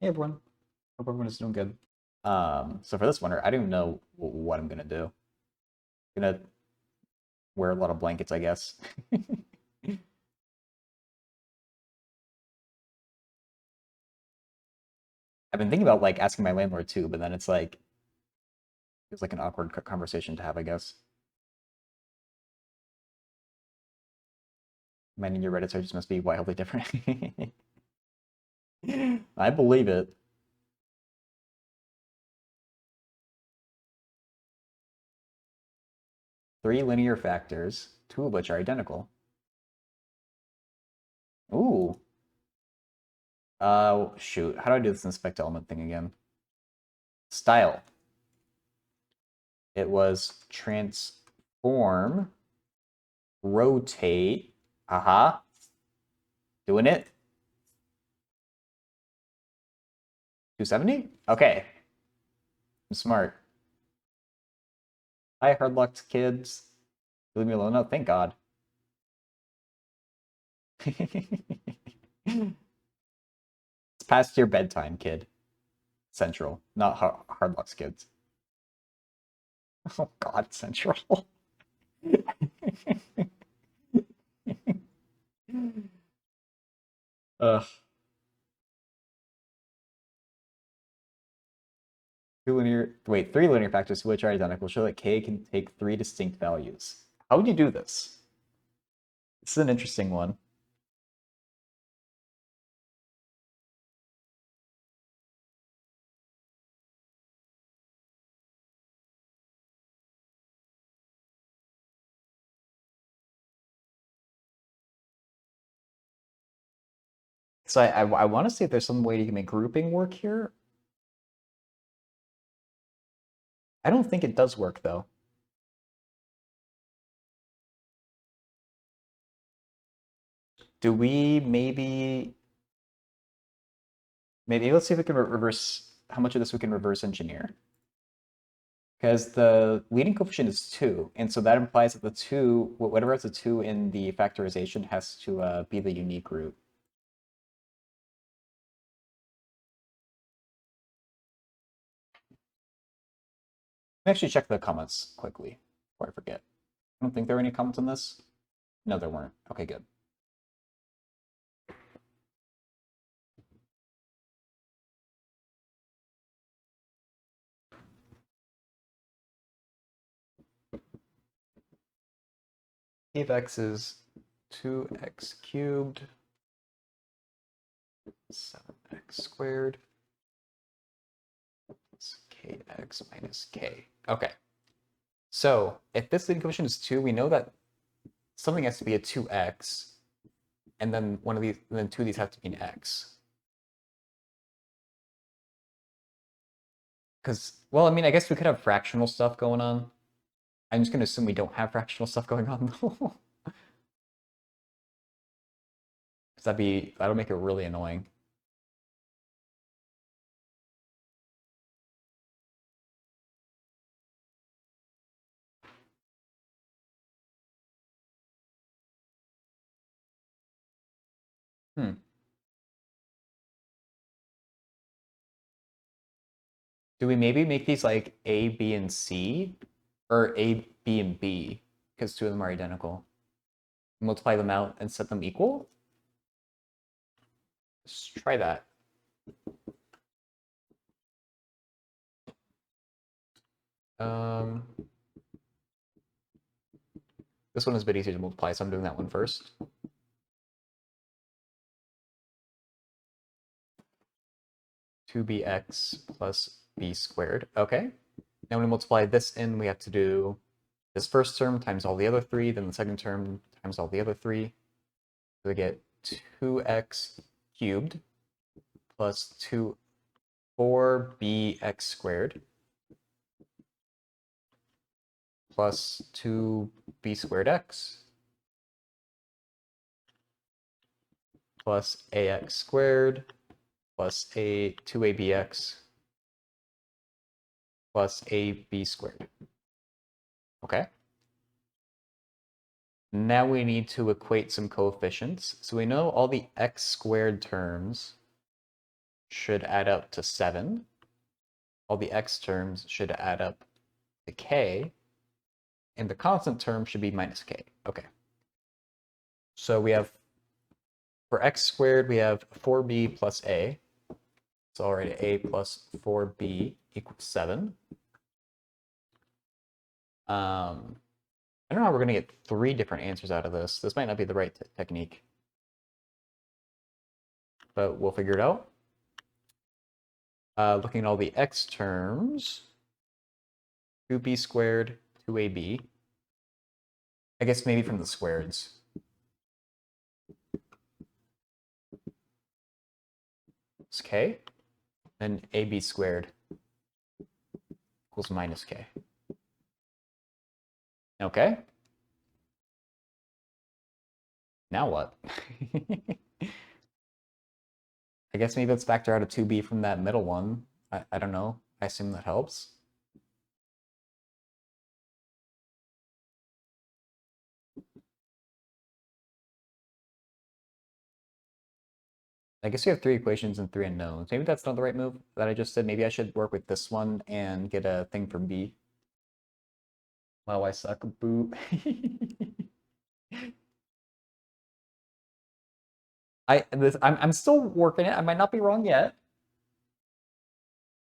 Hey everyone, hope everyone is doing good. So for this winter, I don't even know what I'm gonna do. Gonna wear a lot of blankets, I guess. I've been thinking about like asking my landlord too, but then it's like an awkward conversation to have, I guess. Man, and your Reddit searches must be wildly different. I believe it. Three linear factors, two of which are identical. Ooh. Shoot. How do I do this inspect element thing again? Style. It was transform, rotate. Aha. Doing it. 270? Okay. I'm smart. Hi, hard luck kids. Leave me alone. Oh, thank God. It's past your bedtime, kid. Central, not hard luck's kids. Oh God, Central. Ugh. Three linear factors which are identical show that k can take three distinct values. How would you do this? This is an interesting one. So I want to see if there's some way you can make grouping work here. I don't think it does work though. Do we maybe let's see if we can reverse how much of this we can reverse engineer. Because the leading coefficient is 2, and so that implies that the 2, whatever has a 2 in the factorization has to be the unique root. Let me actually check the comments quickly before I forget. I don't think there were any comments on this. No, there weren't. Okay, good. P of x is 2x cubed, 7x squared, plus kx minus k. Okay. So if this leading coefficient is 2, we know that something has to be a 2x, and then two of these have to be an x. Because, well, I mean, I guess we could have fractional stuff going on. I'm just going to assume we don't have fractional stuff going on, though. Because that'll make it really annoying. Hmm. Do we maybe make these like A, B, and C? Or A, B, and B? Because two of them are identical. Multiply them out and set them equal? Let's try that. This one is a bit easier to multiply, so I'm doing that one first. Two bx plus b squared. Okay. Now when we multiply this in, we have to do this first term times all the other three, then the second term times all the other three. So we get 2x cubed plus 4bx squared plus 2b squared x plus ax squared plus 2abx plus ab squared. Okay. Now we need to equate some coefficients. So we know all the x squared terms should add up to 7. All the x terms should add up to k. And the constant term should be minus k. Okay. So we have, for x squared, we have 4b plus a. So already a plus 4b equals 7. I don't know how we're going to get 3 different answers out of this. This might not be the right technique. But we'll figure it out. Looking at all the x terms, 2b squared, 2ab. I guess maybe from the squareds. It's k. Then ab squared equals minus k. Okay. Now what? I guess maybe let's factor out a 2b from that middle one. I don't know. I assume that helps. I guess we have 3 equations and 3 unknowns. Maybe that's not the right move that I just did. Maybe I should work with this one and get a thing for b. Wow, I suck. Boo. I'm still working it. I might not be wrong yet.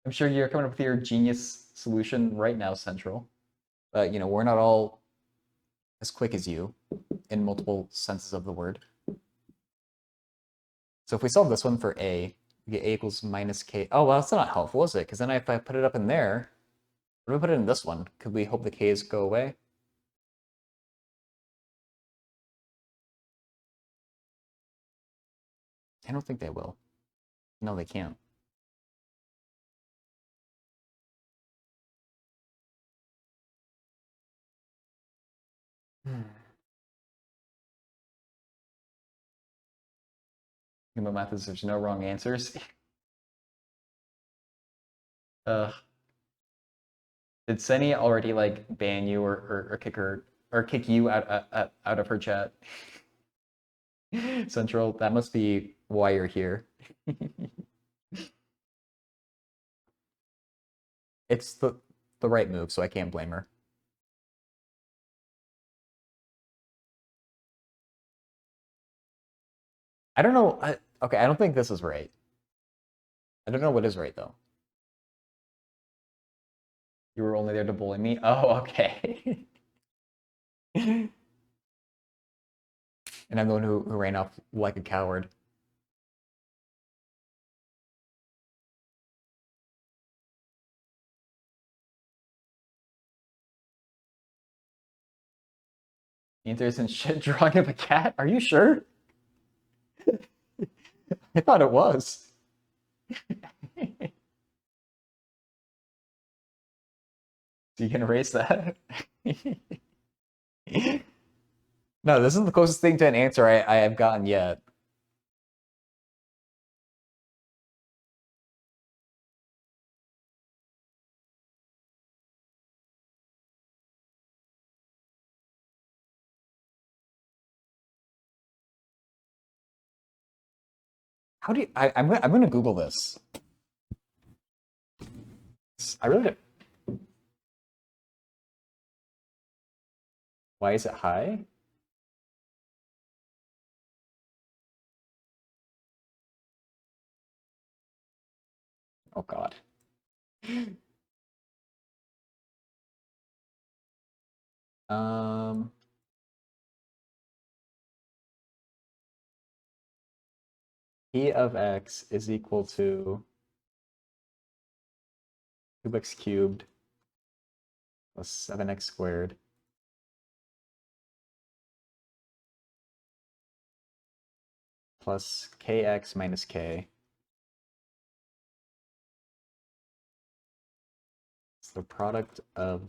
I'm sure you're coming up with your genius solution right now, Central. But, we're not all as quick as you in multiple senses of the word. So if we solve this one for a, we get a equals minus k. Oh, well, that's not helpful, is it? Because then if I put it up in there, what do we put it in this one? Could we hope the k's go away? I don't think they will. No, they can't. Human math is there's no wrong answers. Did Seni already like ban you or kick her or kick you out of her chat? Central, that must be why you're here. It's the right move, so I can't blame her. I don't know. Okay, I don't think this is right. I don't know what is right though. You were only there to bully me? Oh, okay. And I'm the one who ran off like a coward. There's in shit drawing of a cat? Are you sure? I thought it was. So you can erase that? No, this is the closest thing to an answer I have gotten yet. How do you? I'm gonna Google this. I really don't. Why is it high? Oh God. Um. P of x is equal to 2x cubed plus 7x squared plus kx minus k. It's the product of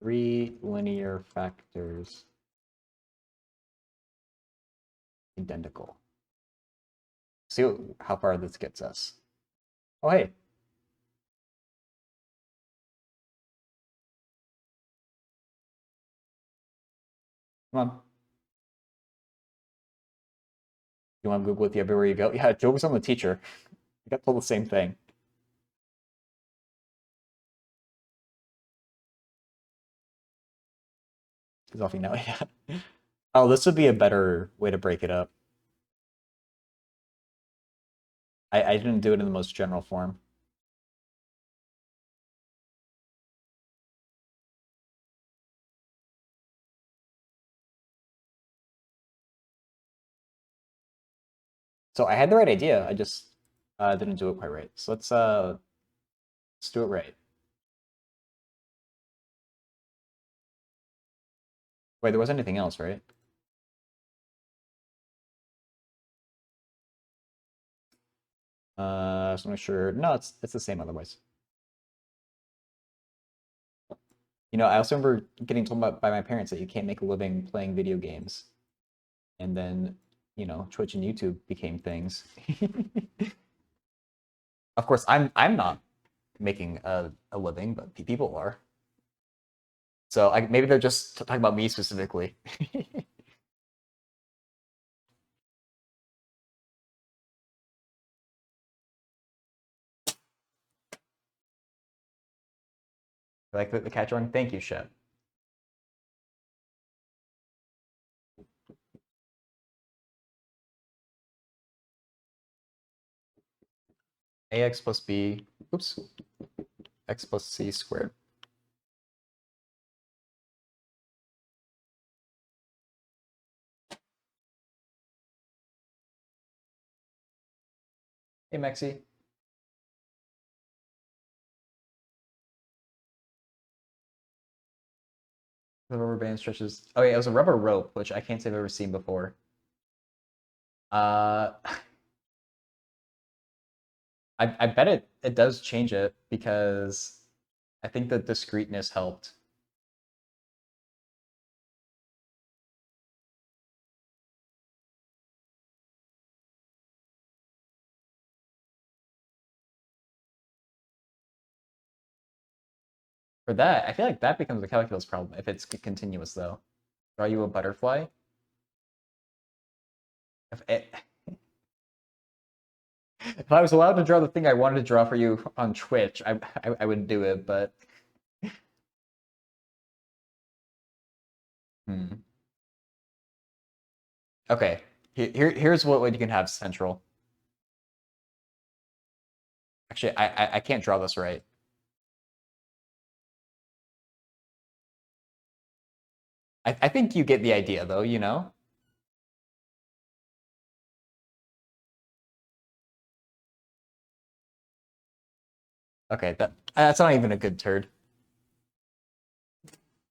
3 linear factors identical. See how far this gets us. Oh, hey. Come on. You want to Google with you everywhere you go? Yeah, joke's on the teacher. I got told the same thing. Because off you know, yeah. Oh, this would be a better way to break it up. I didn't do it in the most general form. So I had the right idea. I just didn't do it quite right. So let's do it right. Wait, there wasn't anything else, right? So I'm not sure. No, it's the same otherwise. You know, I also remember getting told by my parents that you can't make a living playing video games. And then, you know, Twitch and YouTube became things. Of course, I'm not making a living, but people are. So maybe they're just talking about me specifically. Like the cat drawing. Thank you, Shep. Ax plus b, oops, x plus c squared. Hey, Mexi. The rubber band stretches. Oh yeah, it was a rubber rope, which I can't say I've ever seen before. Uh, I bet it does change it because I think the discreteness helped. For that, I feel like that becomes a calculus problem if it's continuous though. Draw you a butterfly. If, it, if I was allowed to draw the thing I wanted to draw for you on Twitch, I would do it, but hmm. Okay. Here's what you can have central. Actually, I can't draw this right. I think you get the idea though, you know? Okay, that's not even a good turd.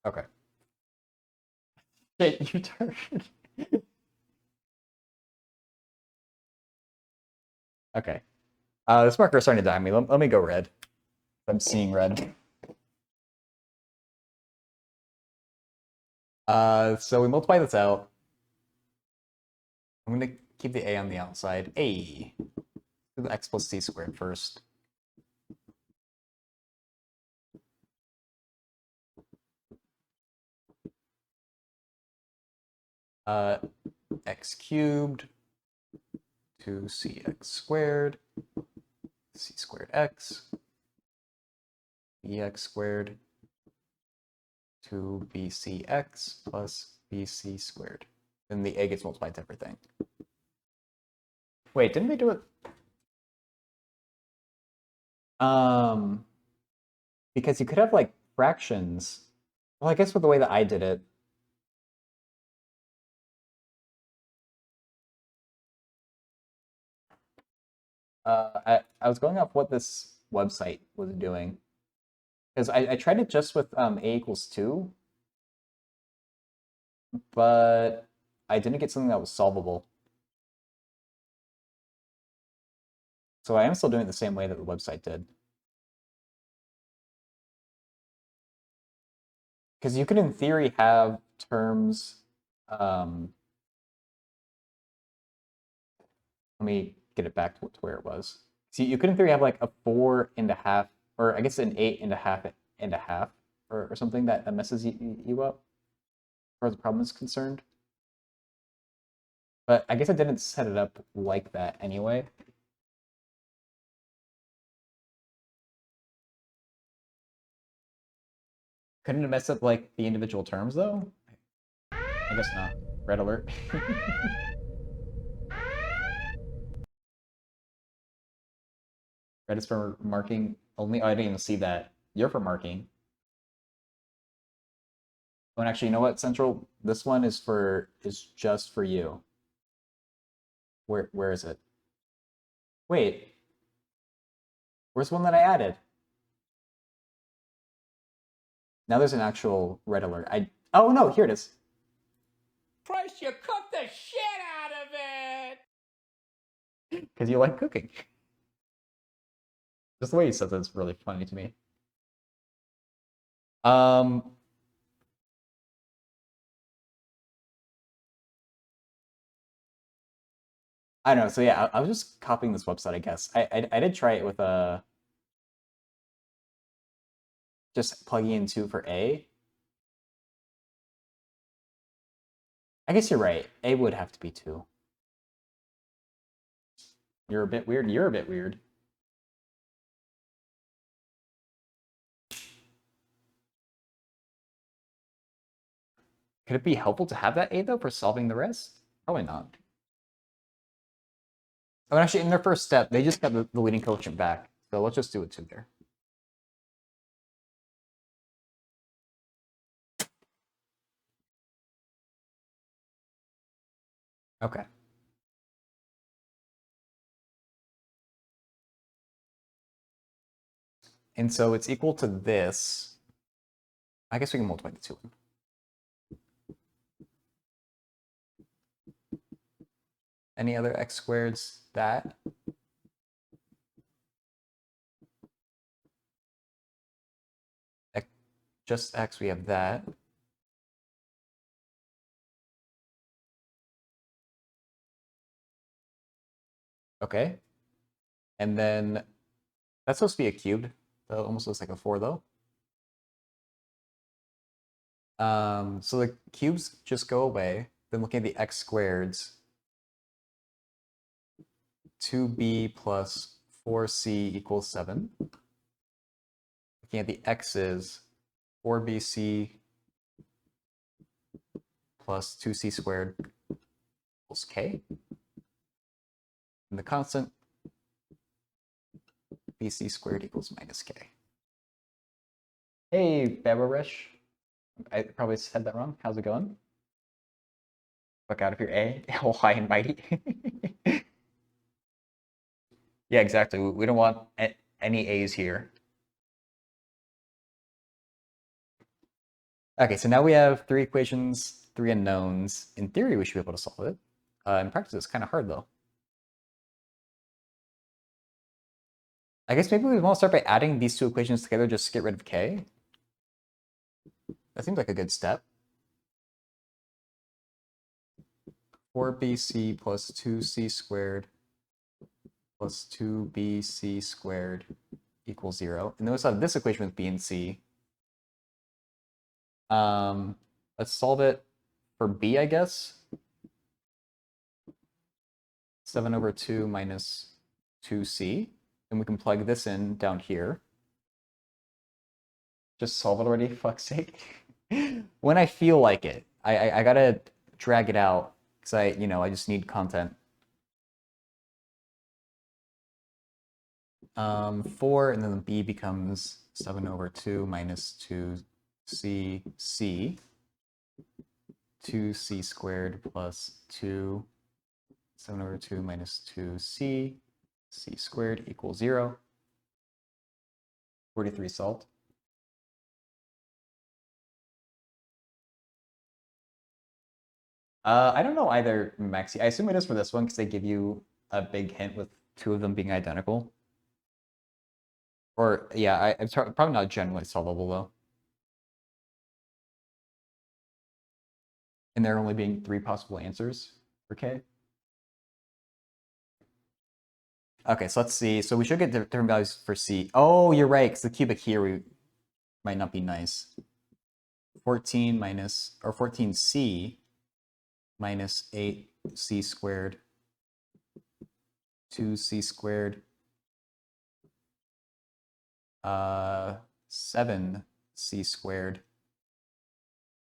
Okay. Shit, you turd. Okay. This marker is starting to die on me. Let me go red. I'm seeing red. So we multiply this out. I'm gonna keep the a on the outside. A. Do the x plus c squared first. X cubed to cx squared, c squared x, bx squared to bcx plus bc squared. Then the a gets multiplied to everything. Wait, didn't they do it? Because you could have like fractions. Well, I guess with the way that I did it. I was going off what this website was doing. Because I tried it just with a equals 2, but I didn't get something that was solvable. So I am still doing it the same way that the website did. Because you could, in theory, have terms. Let me get it back to where it was. See, you could, in theory, have like a 4.5, or I guess an 8.5 or something that messes you up, as far as the problem is concerned. But I guess I didn't set it up like that anyway. Couldn't it mess up like the individual terms though? I guess not. Red alert. Red is for marking only. Oh, I didn't even see that. You're for marking. Oh, and actually, you know what, Central? This one is just for you. Where is it? Wait. Where's one that I added? Now there's an actual red alert. Oh no, here it is. Price, you cooked the shit out of it! Because you like cooking. Just the way he says it's really funny to me. I don't know. So yeah, I was just copying this website, I guess. I did try it with just plugging in 2 for A. I guess you're right. A would have to be 2. You're a bit weird. You're a bit weird. Could it be helpful to have that A though for solving the rest? Probably not. Oh, and actually, in their first step, they just got the leading coefficient back. So let's just do it 2 there. Okay. And so it's equal to this. I guess we can multiply the 2. Any other x squareds? That. Just x, we have that. Okay. And then that's supposed to be a cubed. That almost looks like a 4 though. So the cubes just go away. Then looking at the x squareds, 2b plus 4c equals 7. Looking at the x's, 4bc plus 2c squared equals k. And the constant, bc squared equals minus k. Hey, Babarish. I probably said that wrong. How's it going? Fuck out of here, A. Oh, high and mighty. Yeah, exactly. We don't want any A's here. Okay, so now we have 3 equations, 3 unknowns. In theory, we should be able to solve it. In practice, it's kind of hard, though. I guess maybe we want to start by adding these 2 equations together just to get rid of k. That seems like a good step. 4bc plus 2c squared plus 2bc squared equals 0. And then let's have this equation with b and c. Let's solve it for b, I guess. 7 over 2 minus 2c. And we can plug this in down here. Just solve it already, fuck's sake. When I feel like it. I gotta drag it out because I just need content. 4, and then the b becomes 7 over 2 minus 2c, 2c squared plus 2, 7 over 2 minus 2c, c squared equals 0. 43 solved. I don't know either, Maxi. I assume it is for this one because they give you a big hint with 2 of them being identical. Or, yeah, it's probably not generally solvable, though. And there only being 3 possible answers for k. Okay, so let's see. So we should get different values for c. Oh, you're right, because the cubic here might not be nice. 14 minus, or 14c minus 8c squared, 2c squared, 7c squared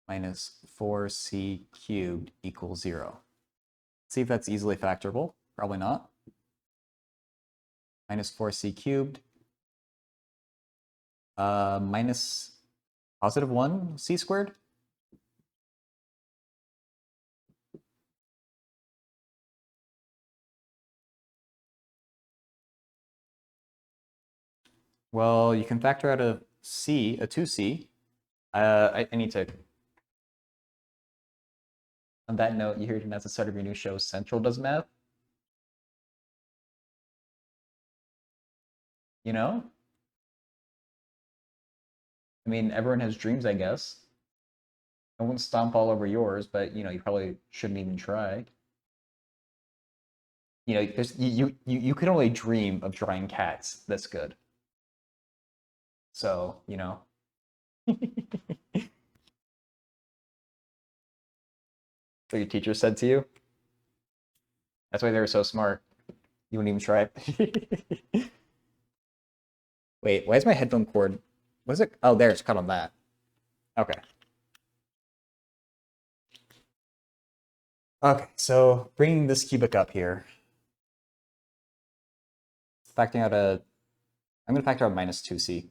minus 4c cubed equals 0. Let's see if that's easily factorable. Probably not. Minus 4c cubed minus positive 1c squared. Well, you can factor out a c, a 2c. I need to... On that note, you heard it at the start of your new show, Central Does Math. You know? I mean, everyone has dreams, I guess. I won't stomp all over yours, but, you know, you probably shouldn't even try. You know, there's, you can only dream of drawing cats this good. So, you know. So your teacher said to you? That's why they were so smart. You wouldn't even try it. Wait, why is my headphone cord? What is it? Oh, there, it's cut on that. Okay. Okay, so bringing this cubic up here. Factoring out a... I'm going to factor out minus 2c.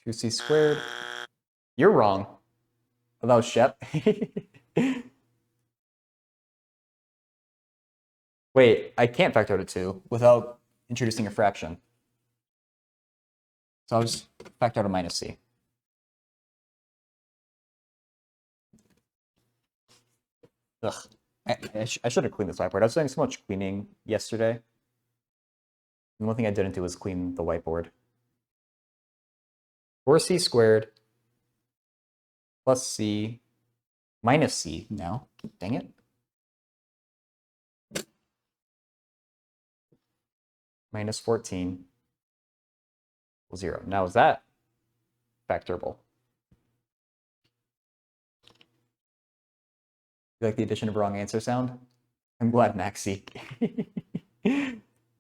2c squared. You're wrong. Oh, that was Shep. Wait, I can't factor out a 2 without introducing a fraction. So I'll just factor out a minus c. Ugh. I should have cleaned this whiteboard. I was doing so much cleaning yesterday. And one thing I didn't do was clean the whiteboard. 4c squared plus c minus c now. Dang it. Minus 14 equals 0. Now is that factorable? You like the addition of wrong answer sound? I'm glad, Maxi.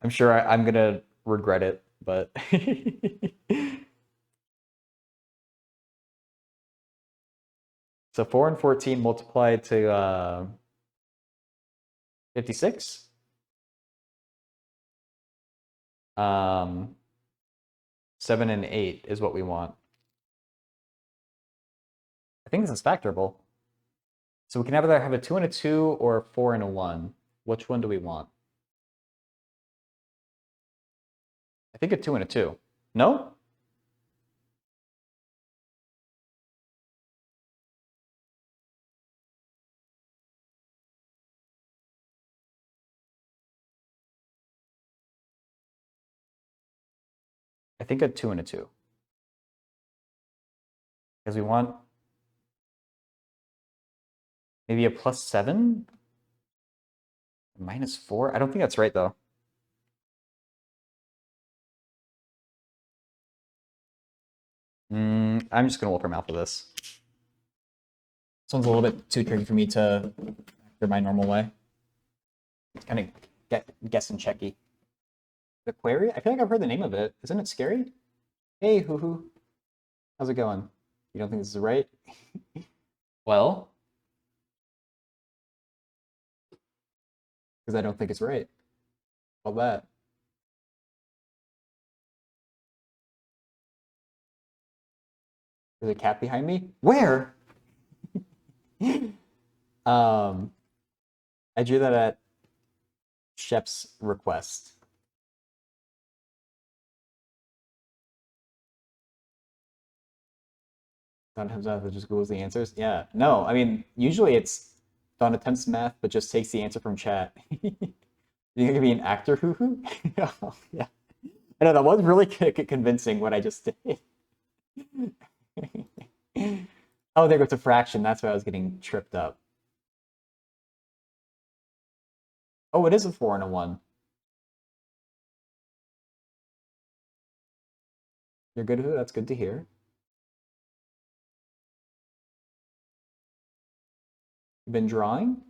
I'm sure I'm going to regret it, but... So 4 and 14 multiplied to 56. 7 and 8 is what we want. I think this is factorable. So we can either have a 2 and a 2 or a 4 and a 1. Which one do we want? I think a 2 and a 2. No? I think a 2 and a 2. Because we want maybe a plus 7? Minus 4? I don't think that's right, though. I'm just going to Wolfram Alpha this. This one's a little bit too tricky for me to factor my normal way. It's kind of guess and checky. The Query? I feel like I've heard the name of it. Isn't it scary? Hey, hoo-hoo. How's it going? You don't think this is right? Well, because I don't think it's right. All that. There's a cat behind me? Where? I drew that at Shep's request. Sometimes I have to just Googles the answers. Yeah. No, I mean, usually it's Don attempts math, but just takes the answer from chat. You gonna be an actor, hoo-hoo? Oh, yeah. I know, that was really convincing what I just did. Oh, there goes a fraction. That's why I was getting tripped up. Oh, it is a 4 and a 1. You're good, hoo? That's good to hear. You've been drawing?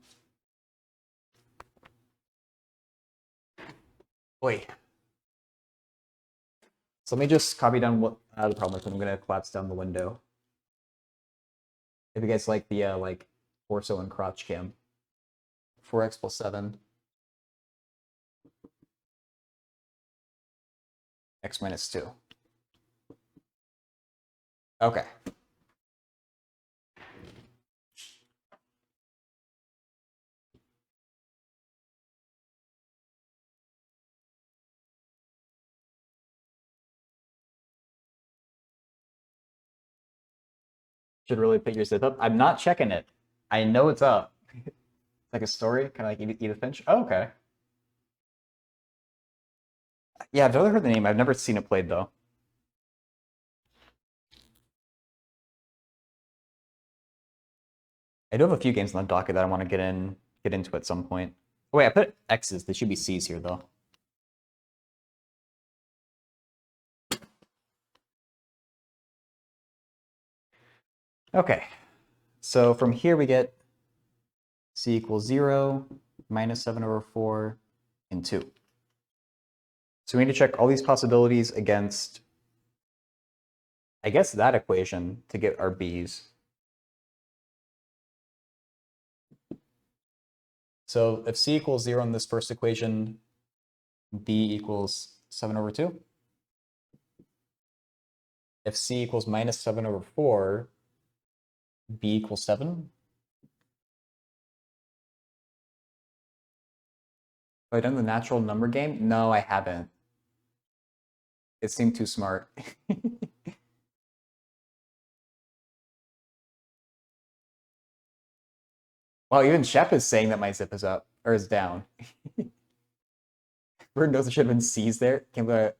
Wait. So let me just copy down what the problem is. I'm gonna collapse down the window. If you guys like the like torso and crotch cam. 4x plus 7. X minus 2. Okay. Should really pick your zip up. I'm not checking it. I know it's up. It's like a story, kind of like Edith Finch. Oh, okay. Yeah, I've never heard the name. I've never seen it played though. I do have a few games on the docket that I want to get into at some point. Oh, wait, I put X's. They should be C's here though. Okay, so from here we get C equals 0, minus 7 over 4, and 2. So we need to check all these possibilities against, I guess, that equation to get our B's. So if C equals 0 in this first equation, B equals 7 over 2. If C equals minus 7 over 4, B equals 7. Have I done the natural number game? No, I haven't. It seemed too smart. Wow, even Shep is saying that my zip is up, or is down. Bird knows it should have been C's there. Can't believe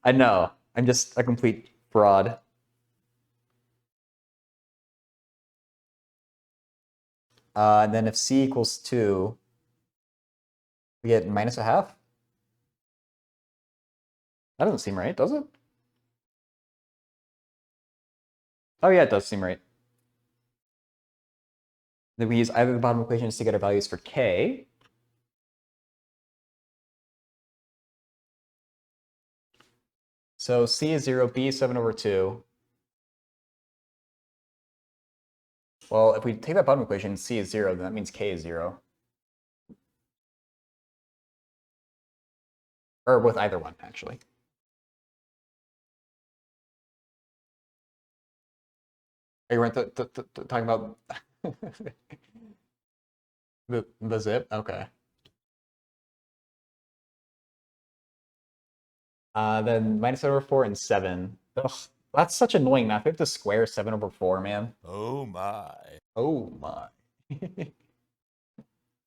I know. I'm just a complete fraud. And then if C equals 2, we get minus a half? That doesn't seem right, does it? Oh yeah, it does seem right. Then we use either the bottom equations to get our values for K. So C is 0, B is 7 over 2. Well, if we take that bottom equation, C is 0, then that means K is 0. Or with either one, actually. Are you weren't talking about the zip? Okay. Then minus 7 over 4 and 7. Ugh, that's such annoying math. We have to square 7 over 4, man. Oh my. Oh my.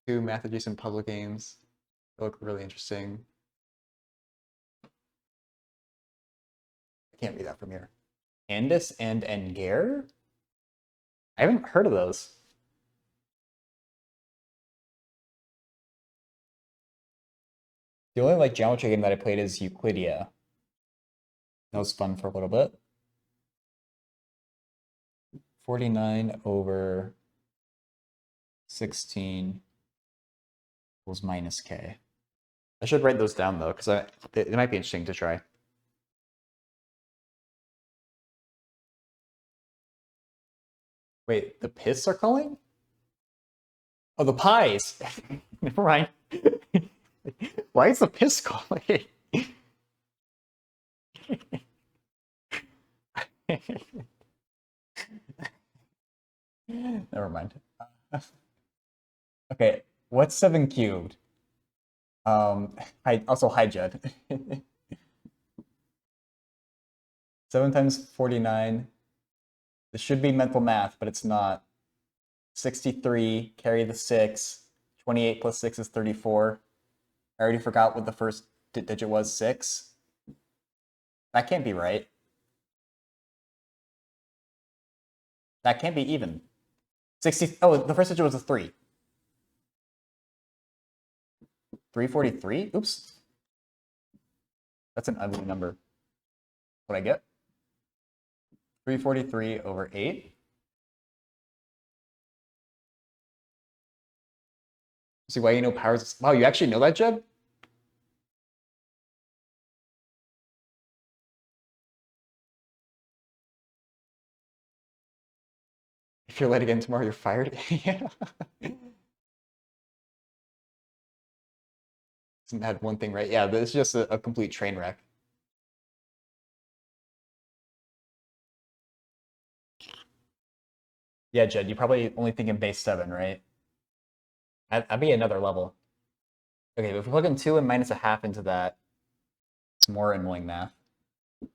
Two math adjacent puzzle games. They look really interesting. I can't read that from here. Andis and Engare? I haven't heard of those. The only like geometry game that I played is Euclidia. That was fun for a little bit. 49 over 16 equals minus K. I should write those down though, because it might be interesting to try. Wait, the piss are calling? Oh, the pies. Never mind. Why is the piss calling? Never mind. Okay, what's 7 cubed? Hi Judd. 7 times 49. This should be mental math, but it's not. 63, carry the 6. 28 plus 6 is 34. I already forgot what the first digit was, 6. That can't be right. That can't be even. 60, oh, the first digit was a 3. 343? Oops. That's an ugly number. What I get? 343 over 8. See why you know powers. Wow, you actually know that, Jeb? If you're late again tomorrow, you're fired. Yeah. Hasn't had one thing right. Yeah, this is just a complete train wreck. Yeah, Jed, you probably only think in base 7, right? That'd be another level. Okay, but if we plug in 2 and minus a half into that, it's more annoying math.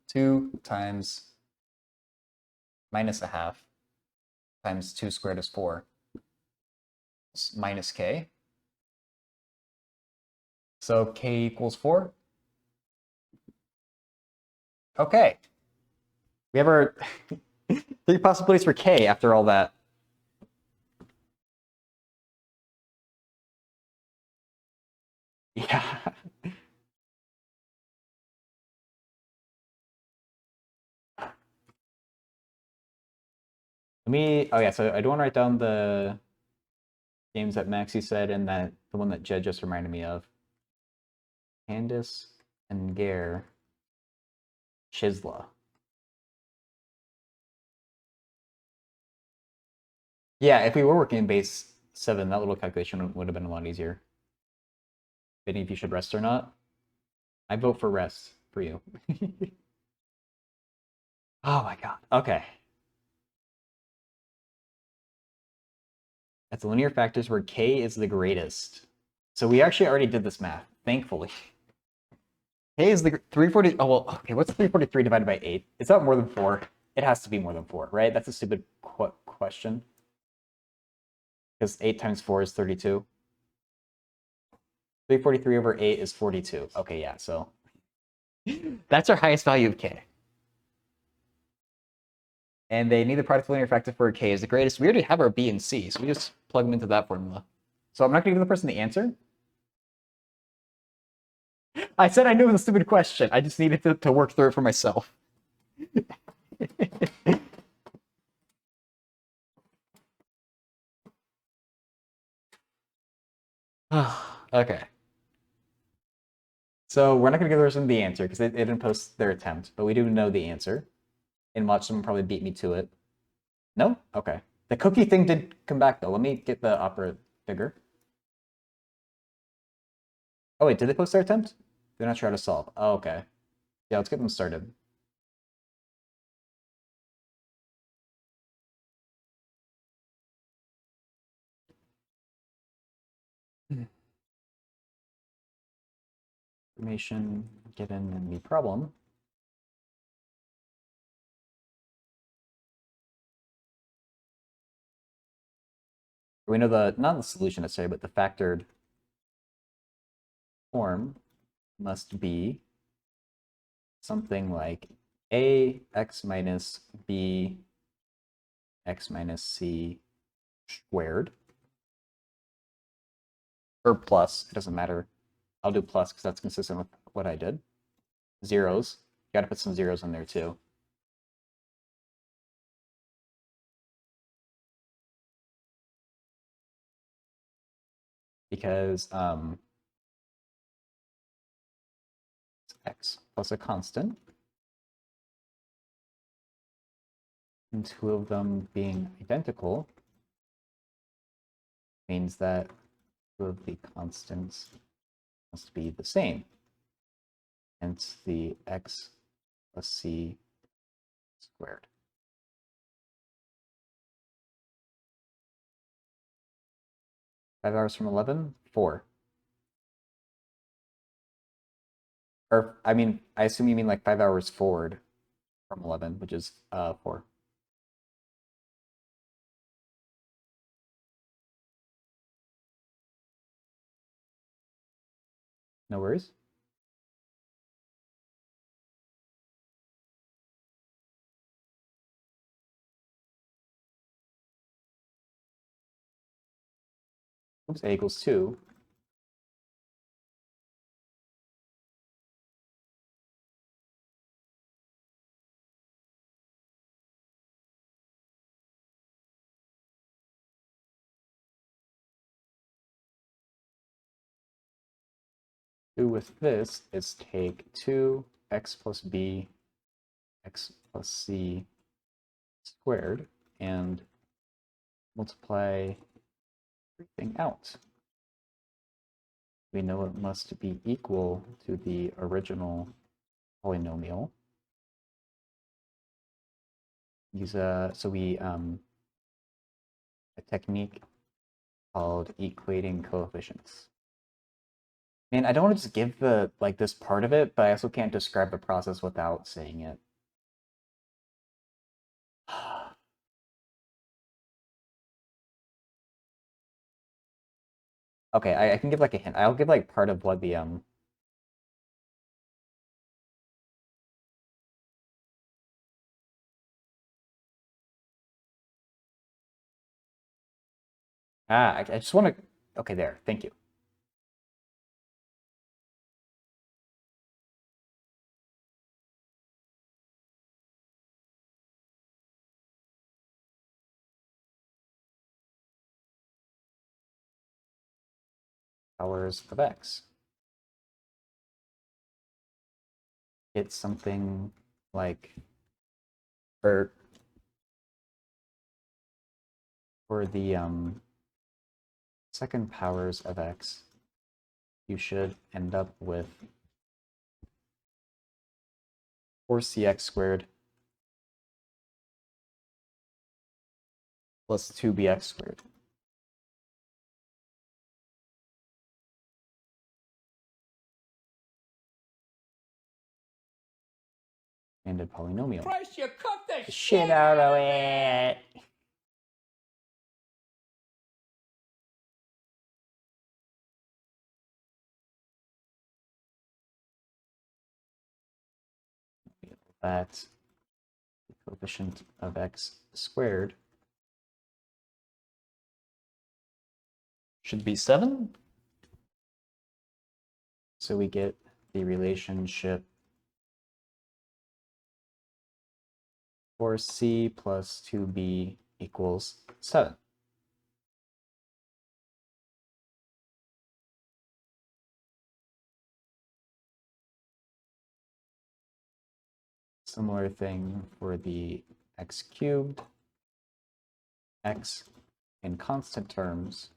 2 times minus a half times 2 squared is 4. It's minus k. So k equals 4. Okay. We have our 3 possibilities for k after all that. Yeah. Oh yeah, so I do want to write down the games that Maxie said and that the one that Jed just reminded me of. Candace and Gare Chisla. Yeah, if we were working in base 7, that little calculation would have been a lot easier. Debating if you should rest or not. I vote for rest for you. Oh my god. Okay. That's linear factors where k is the greatest. So we actually already did this math, thankfully. K is the 340. Oh, well, okay, what's 343 divided by 8? Is that more than 4? It has to be more than 4, right? That's a stupid question. Because 8 times 4 is 32. 343 over 8 is 42. Okay, yeah, so that's our highest value of k. And they need the product of linear factor for k is the greatest. We already have our b and c, so we just plug them into that formula. So I'm not going to give the person the answer. I said I knew it was a stupid question. I just needed to work through it for myself. Okay. So we're not going to give the person the answer because they didn't post their attempt, but we do know the answer. And watch them probably beat me to it. No? Okay. The cookie thing did come back, though. Let me get the opera figure. Oh, wait, did they post their attempt? They're not sure how to solve. Oh, okay. Yeah, let's get them started. Information given in the problem. We know not the solution necessarily, but the factored form must be something like ax minus b x minus c squared. Or plus, it doesn't matter. I'll do plus because that's consistent with what I did. Zeros. You got to put some zeros in there too. Because it's x plus a constant. And 2 of them being identical means that 2 of the constants must be the same. Hence the x plus c squared. Five hours from 11? 4. Or, I mean, I assume you mean like 5 hours forward from 11, which is 4. No worries. Oops, a equals 2. Do with this is take 2x plus b x plus c squared and multiply everything out. We know it must be equal to the original polynomial. Use a technique called equating coefficients. Man, I don't want to just give the this part of it, but I also can't describe the process without saying it. Okay, I can give like a hint. I'll give like part of what the I just want to. Okay, there. Thank you. Powers of x. It's something like for the second powers of x, you should end up with 4cx squared plus 2bx squared. And a polynomial. Christ, you cooked the Shit out of it! That the coefficient of x squared should be 7. So we get the relationship 4c plus 2b equals 7. Similar thing for the x cubed, x in constant terms,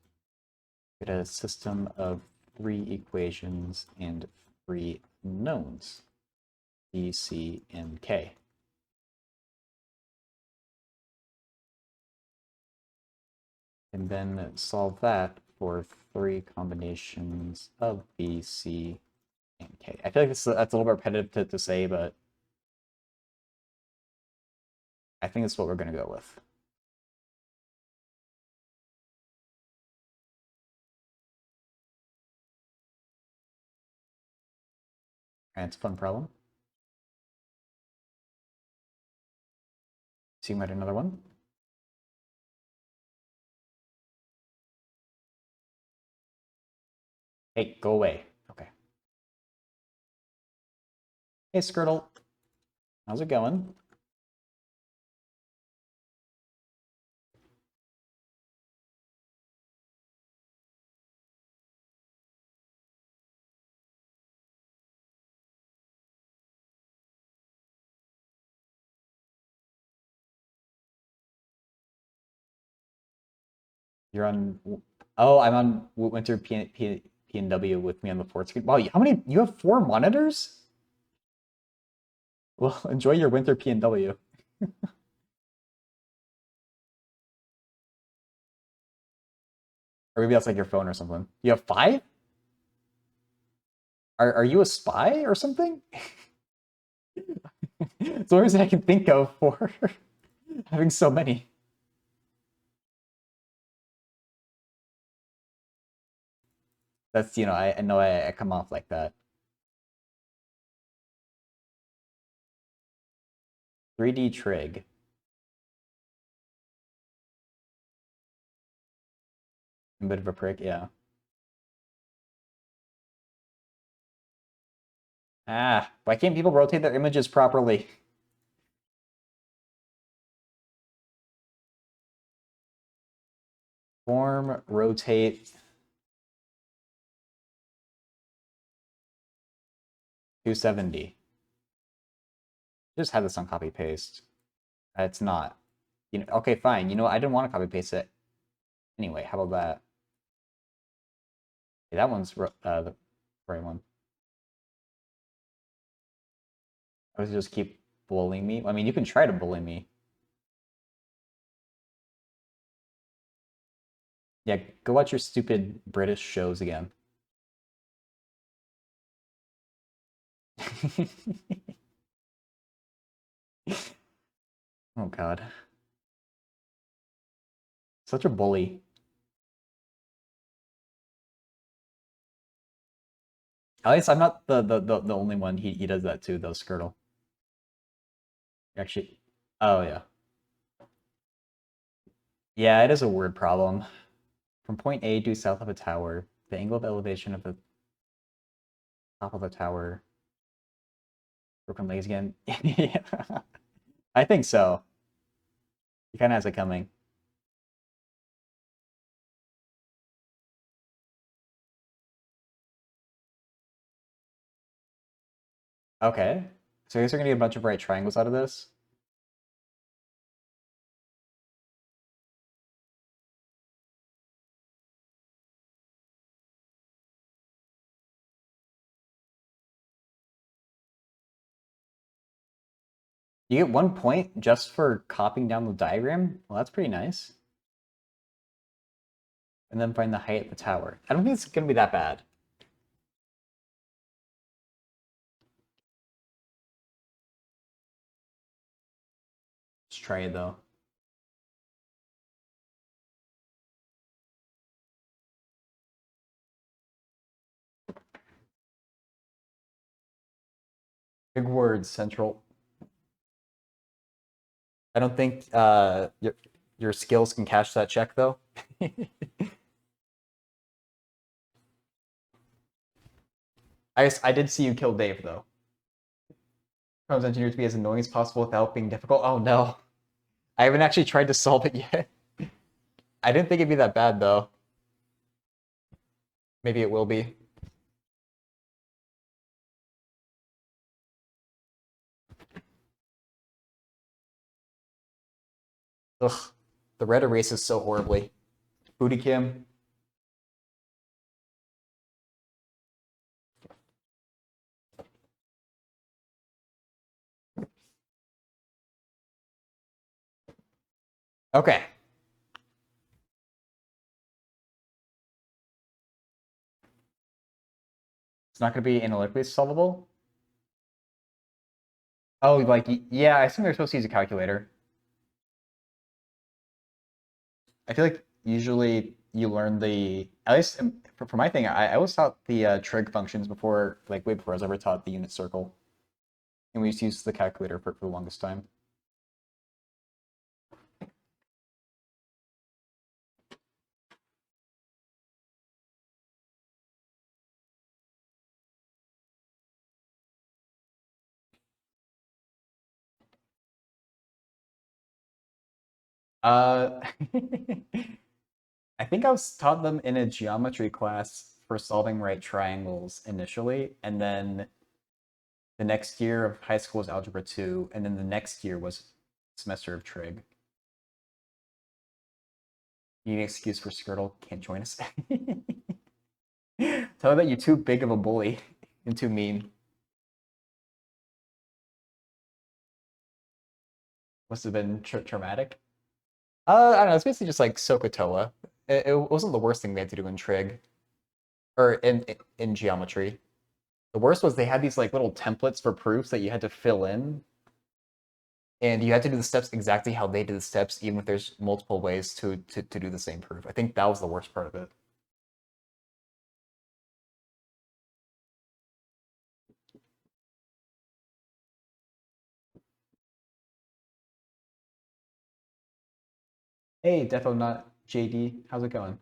get a system of 3 equations and 3 knowns, b, c, and k. And then solve that for 3 combinations of b, c, and k. I feel like that's a little repetitive to say, but I think that's what we're going to go with. And it's a fun problem. See, might another one. Hey, go away. Okay. Hey, Skirtle. How's it going? You're on. Oh, I'm on Winter PNW with me on the fourth screen. Wow, how many? You have 4 monitors? Well, enjoy your Winter PNW. Or maybe that's like your phone or something. You have 5? Are you a spy or something? It's the only reason I can think of for having so many. That's, I know I come off like that. 3D trig. A bit of a prick, yeah. Ah, why can't people rotate their images properly? Form, rotate. 270. Just have this on copy paste. It's not. Okay, fine. I didn't want to copy paste it. Anyway, how about that? Okay, that one's the right one. I was just keep bullying me. I mean, you can try to bully me. Yeah, go watch your stupid British shows again. Oh God. Such a bully. At least I'm not the only one he does that too, though, Skirtle. Actually, oh yeah. Yeah, it is a word problem. From point A due south of a tower, the angle of elevation of the top of the tower. Broken legs again. Yeah. I think so. He kind of has it coming. Okay. So I guess we're gonna get a bunch of right triangles out of this. You get 1 point just for copying down the diagram? Well, that's pretty nice. And then find the height of the tower. I don't think it's gonna be that bad. Let's try it though. Big words, Central. I don't think your skills can cash that check though. I did see you kill Dave though. Prompts engineered to be as annoying as possible without being difficult. Oh no. I haven't actually tried to solve it yet. I didn't think it'd be that bad though. Maybe it will be. Ugh. The red erases so horribly. Booty Kim. Okay. It's not going to be analytically solvable. Oh, like, yeah, I assume they're supposed to use a calculator. I feel like usually you learn the, at least for my thing, I always taught the trig functions before, like way before I was ever taught the unit circle. And we used to use the calculator for the longest time. Uh, I think I was taught them in a geometry class for solving right triangles initially, and then the next year of high school was Algebra 2, and then the next year was semester of trig. Need an excuse for Skirtle, can't join us. Tell her that you're too big of a bully and too mean. Must have been traumatic. I don't know, it's basically just like Sokotoa. It wasn't the worst thing they had to do in trig. Or in geometry. The worst was they had these like little templates for proofs that you had to fill in. And you had to do the steps exactly how they did the steps, even if there's multiple ways to do the same proof. I think that was the worst part of it. Hey, Defo not JD, how's it going?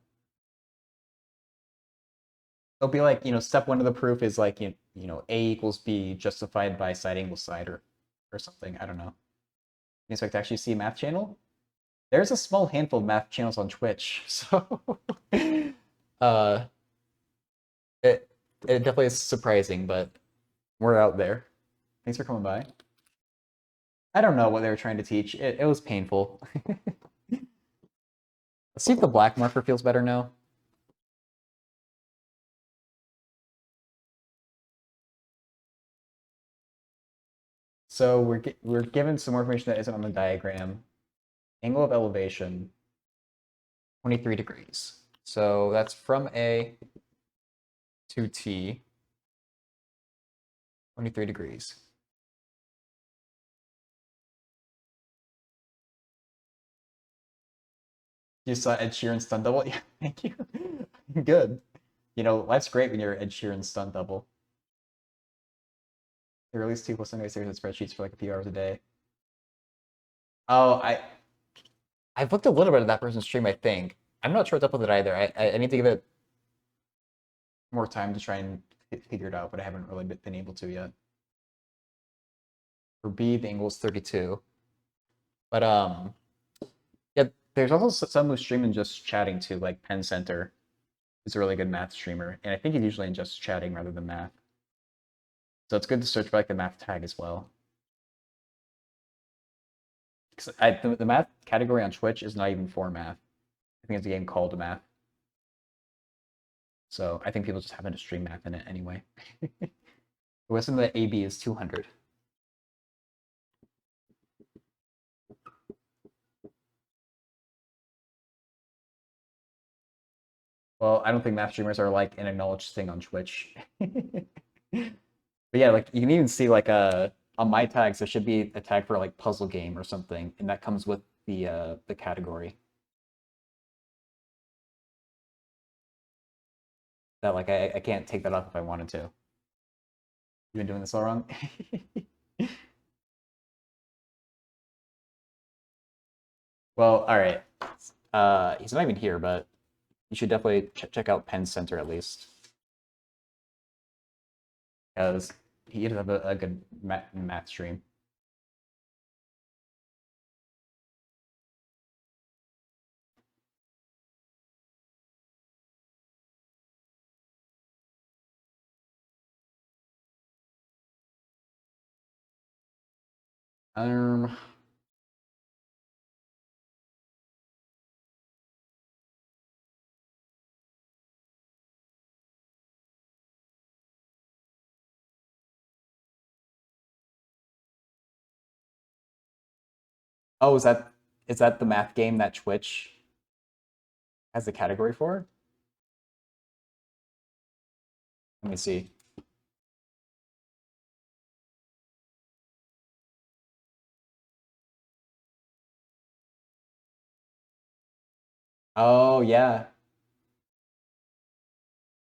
It'll be like, step one of the proof is like, A equals B justified by side angle side or something. I don't know. You expect to actually see a math channel? There's a small handful of math channels on Twitch, so uh, it definitely is surprising, but we're out there. Thanks for coming by. I don't know what they were trying to teach. It was painful. Let's see if the black marker feels better now. So we're given some more information that isn't on the diagram. Angle of elevation, 23 degrees. So that's from A to T, 23 degrees. You saw Ed Sheeran stunt double? Yeah, thank you. Good. You know, life's great when you're Ed Sheeran stunt double. They release 2 plus series of spreadsheets for like a few hours a day. Oh, I've looked a little bit at that person's stream, I think. I'm not sure what's up with it either. I need to give it more time to try and figure it out, but I haven't really been able to yet. For B, the angle is 32. But yeah, there's also some who stream in just chatting too, like Penn Center is a really good math streamer, and I think he's usually in just chatting rather than math. So it's good to search for like the math tag as well. The math category on Twitch is not even for math. I think it's a game called math. So I think people just happen to stream math in it anyway. The rest of the AB is 200. Well, I don't think math streamers are like an acknowledged thing on Twitch. But yeah, like you can even see like on my tags there should be a tag for like puzzle game or something, and that comes with the category. That like I can't take that off if I wanted to. You been doing this all wrong? Well, all right. He's not even here, but you should definitely check out Penn Center at least, because he does have a good math stream. Um, oh, is that the math game that Twitch has the category for? Let me see. Oh yeah,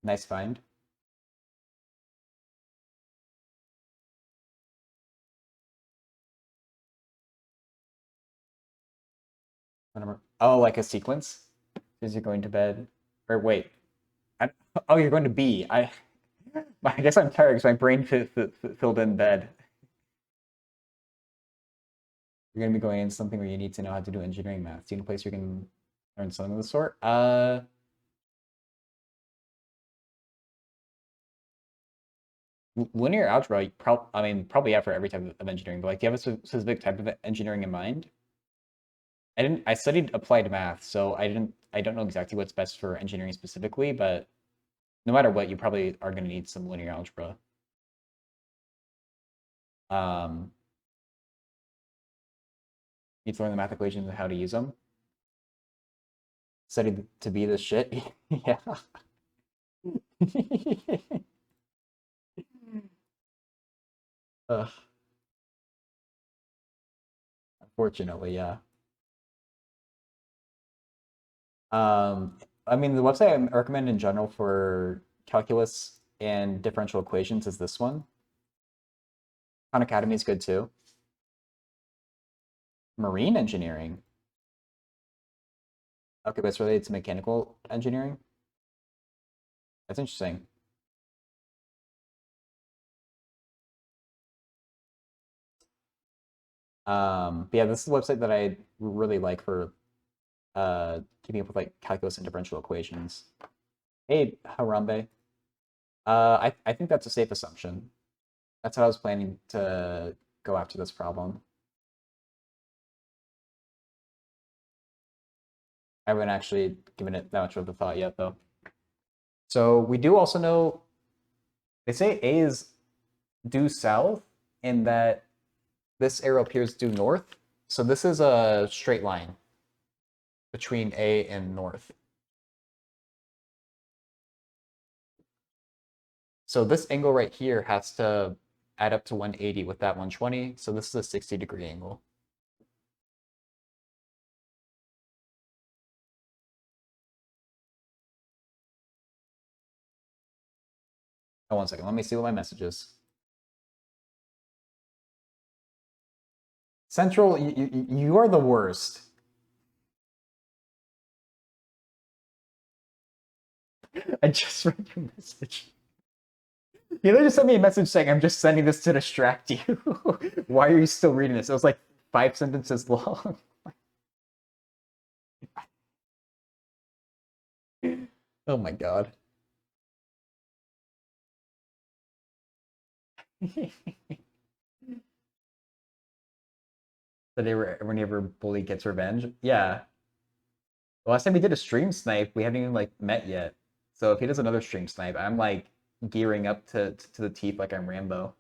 nice find. Oh, like a sequence? As you're going to bed, or wait, oh, you're going to B. I guess I'm tired because my brain filled in bed. You're going to be going in something where you need to know how to do engineering math. Do you know a place where you can learn something of the sort? Linear algebra, I mean, probably yeah for every type of engineering, but like, do you have a specific type of engineering in mind? I studied applied math, so I don't know exactly what's best for engineering specifically, but no matter what, you probably are going to need some linear algebra. Um, need to learn the math equations and how to use them. Studied to be this shit. Yeah. Ugh. Unfortunately, yeah. I mean, the website I recommend in general for calculus and differential equations is this one. Khan Academy is good too. Marine engineering. Okay, but it's related to mechanical engineering. That's interesting. But yeah, this is a website that I really like for keeping up with like calculus and differential equations. Hey, Harambe. I think that's a safe assumption. That's how I was planning to go after this problem. I haven't actually given it that much of a thought yet, though. So we do also know, they say A is due south, in that this arrow appears due north. So this is a straight line between A and north. So this angle right here has to add up to 180 with that 120. So this is a 60-degree angle. Oh, 1 second. Let me see what my message is. Central, you are the worst. I just read your message. You just sent me a message saying, I'm just sending this to distract you. Why are you still reading this? It was like 5 sentences long. Oh my god. The day where whenever bully gets revenge? Yeah. The last time we did a stream snipe, we haven't even like met yet. So if he does another stream snipe, I'm like gearing up to the teeth like I'm Rambo.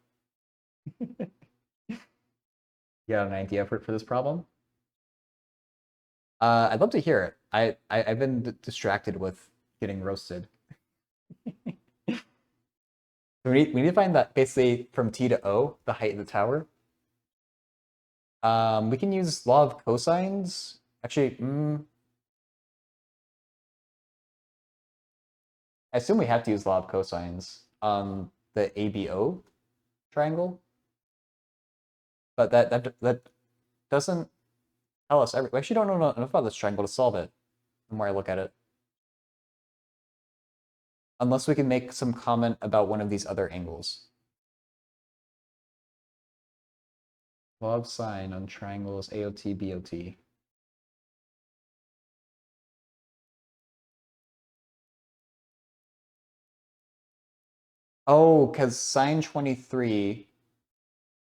You got an idea for this problem? I'd love to hear it. I've been distracted with getting roasted. We need to find that basically from T to O, the height of the tower. We can use law of cosines. Actually, I assume we have to use law of cosines on the ABO triangle, but that doesn't tell us everything. We actually don't know enough about this triangle to solve it. The more I look at it, unless we can make some comment about one of these other angles. Law of sine on triangles AOT BOT. Oh, because sine 23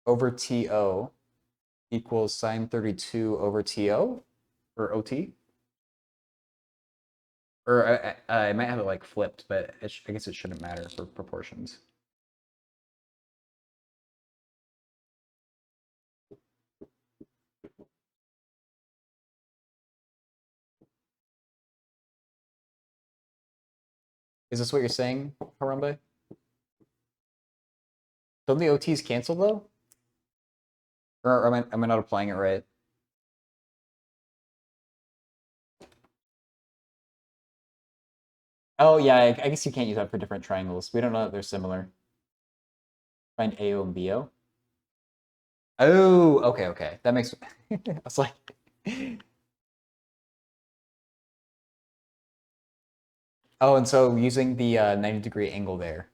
over TO equals sine 32 over TO or OT. Or I might have it like flipped, but I guess it shouldn't matter for proportions. Is this what you're saying, Harambe? Don't the OTs cancel though? Or am I not applying it right? Oh yeah, I guess you can't use that for different triangles. We don't know that they're similar. Find AO and BO. Oh, okay. That makes I was like oh, and so using the 90-degree angle there,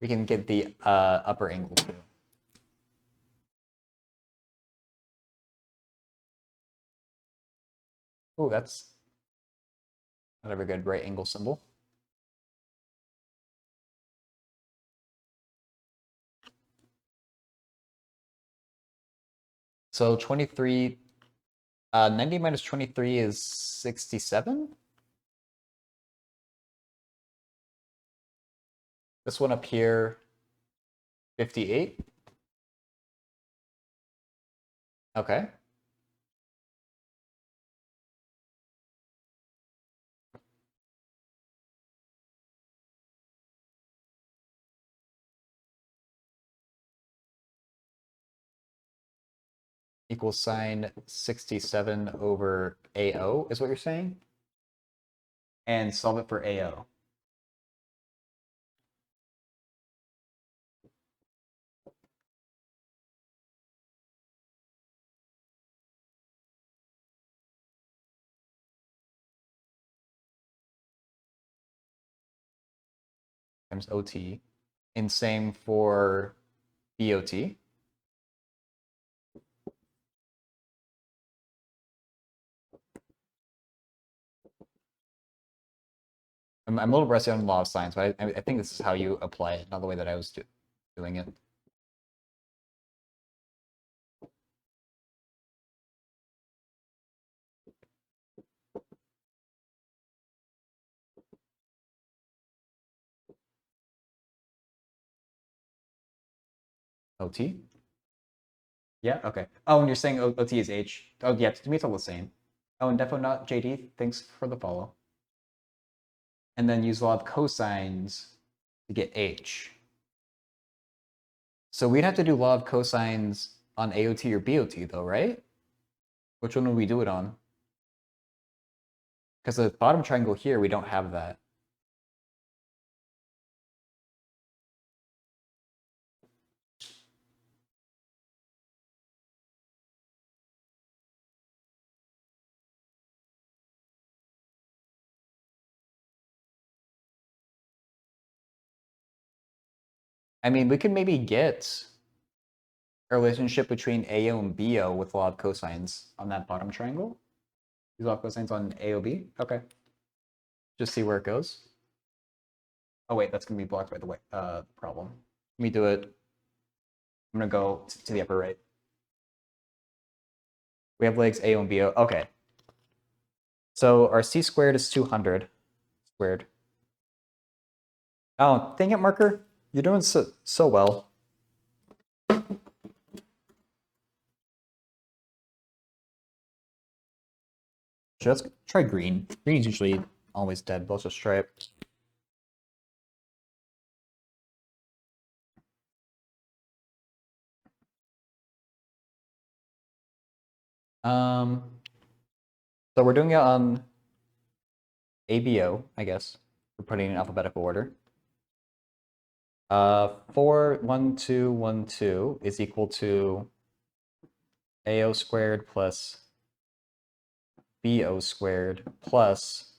we can get the upper angle too. Oh, that's not a very good right angle symbol. So 23, 90 minus 23 is 67. This one up here, 58. Okay. Equals sine 67 over AO is what you're saying? And solve it for AO. Times OT. And same for BOT. I'm a little rusty on law of science, but I think this is how you apply it, not the way that I was doing it. OT? Yeah, okay. Oh, and you're saying OT is H. Oh, yeah, to me it's all the same. Oh, and defo not JD, thanks for the follow. And then use law of cosines to get H. So we'd have to do law of cosines on AOT or BOT though, right? Which one would we do it on? Because the bottom triangle here, we don't have that. I mean, we could maybe get a relationship between AO and BO with law of cosines on that bottom triangle. Use law of cosines on AOB. Okay. Just see where it goes. Oh wait, that's gonna be blocked by the way problem. Let me do it. I'm gonna go to the upper right. We have legs AO and BO. Okay. So our C squared is 200 squared. Oh, dang it, Marker. You're doing so well. Let's try green. Green's usually always dead, but let's just try it. So we're doing it on ABO, I guess. We're putting it in alphabetical order. 4, 1, 2, 1, 2 is equal to AO squared plus BO squared plus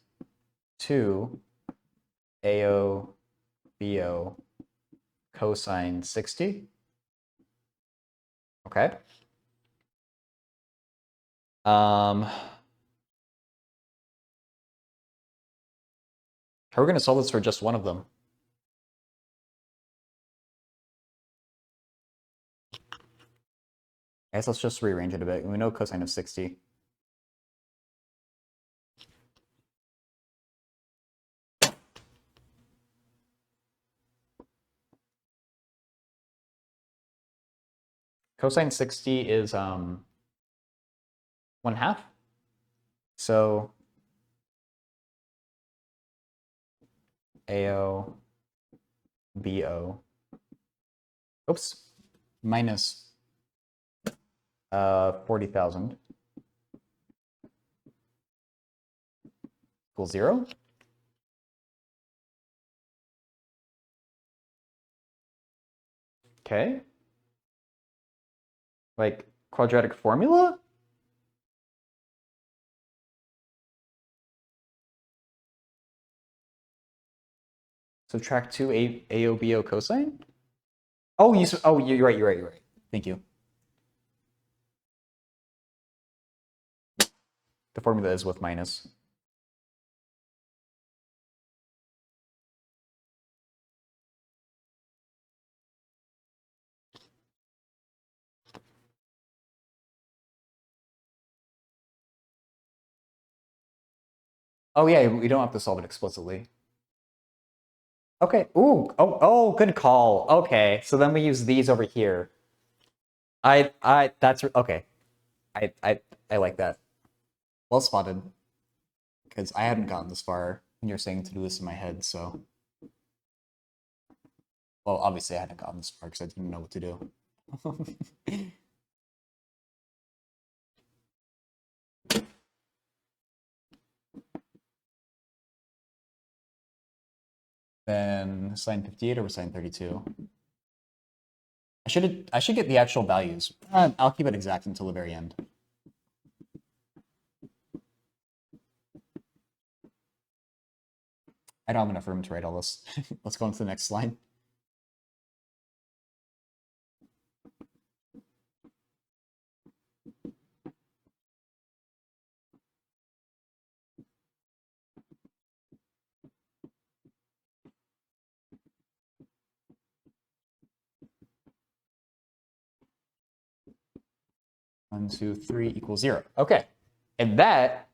2 AO BO cosine 60. Okay. How are we going to solve this for just one of them? I guess let's just rearrange it a bit. We know cosine of 60. Cosine 60 is 1/2. So AO BO, oops, minus 40,000 equals 0. Okay. Like quadratic formula? Subtract 2 AOBO cosine? Oh, you're right. Thank you. The formula is with minus. Oh yeah, we don't have to solve it explicitly. Okay. Ooh. Oh, good call. Okay. So then we use these over here. That's okay. I like that. Well spotted. Because I hadn't gotten this far when you're saying to do this in my head, so. Well, obviously I hadn't gotten this far because I didn't know what to do. Then sine 58 over sine 32. I should get the actual values. I'll keep it exact until the very end. I don't have enough room to write all this. Let's go on to the next slide. One, 2, 3 equals 0. Okay. And that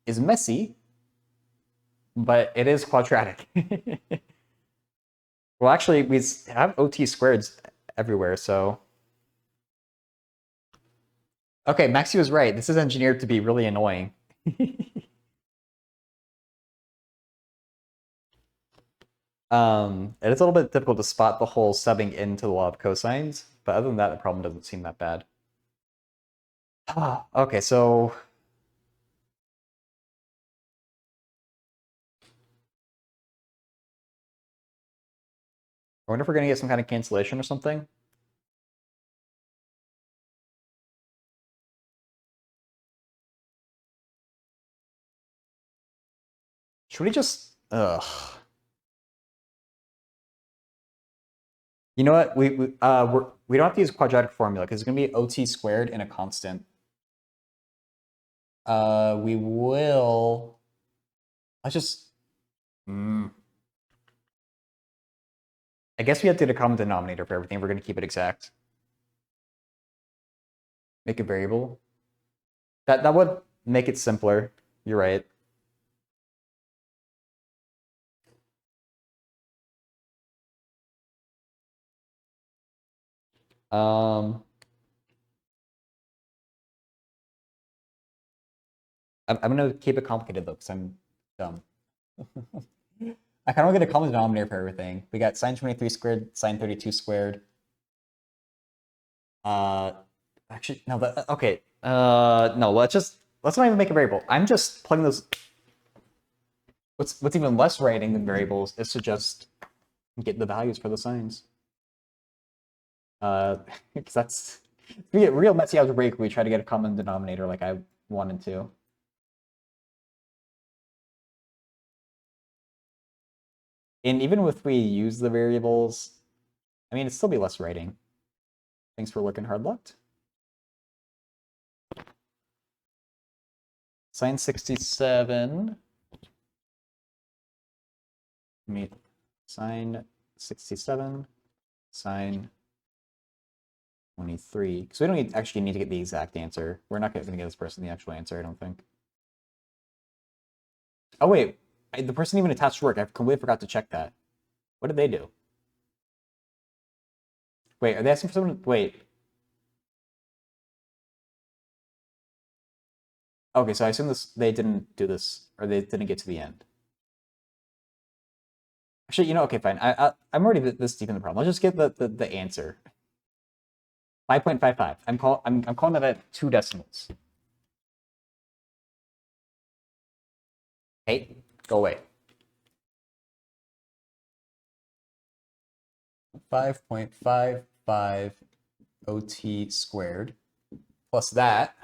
is messy, but it is quadratic. Well, actually, we have OT squareds everywhere, so Okay, Maxi was right. This is engineered to be really annoying. It is a little bit difficult to spot the whole subbing into the law of cosines, but other than that, the problem doesn't seem that bad. Okay, so I wonder if we're gonna get some kind of cancellation or something. Should we just You know what? We don't have to use quadratic formula because it's gonna be OT squared and a constant. We will. Let's just. I guess we have to get a common denominator for everything. We're gonna keep it exact. Make a variable. That would make it simpler. You're right. I'm gonna keep it complicated though, because I'm dumb. I kind of get a common denominator for everything. We got sine 23 squared, sine 32 squared. Actually, no, okay. No, let's not even make a variable. I'm just plugging those. What's even less writing than variables is to just get the values for the signs. Because that's we get real messy algebraic. We try to get a common denominator like I wanted to. And even if we use the variables, I mean, it'd still be less writing. Thanks for looking hard lucked. Sine 67. Sine 67. Sine 23. Because we don't actually need to get the exact answer. We're not going to get this person the actual answer, I don't think. Oh, wait. The person even attached work. I completely forgot to check that. What did they do? Wait, are they asking for someone? Wait. Okay, so I assume they didn't do this, or they didn't get to the end. Actually, okay, fine. I'm already this deep in the problem. Let's just get the answer. 5.55. I'm calling that at 2 decimals. Hey, go away. 5.55 OT squared plus that.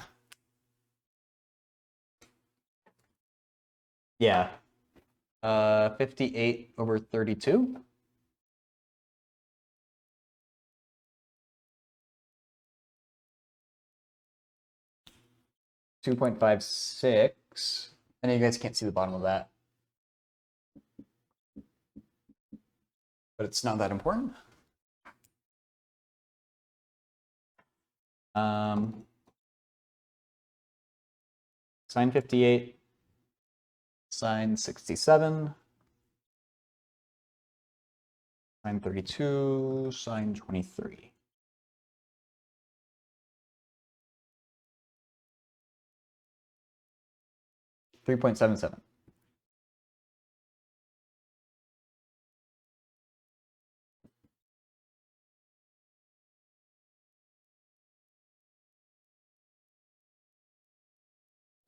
Yeah. 58 over 32. .56. I know you guys can't see the bottom of that, but it's not that important. Sine 58, sine 67, sine 32, sine 23. .77.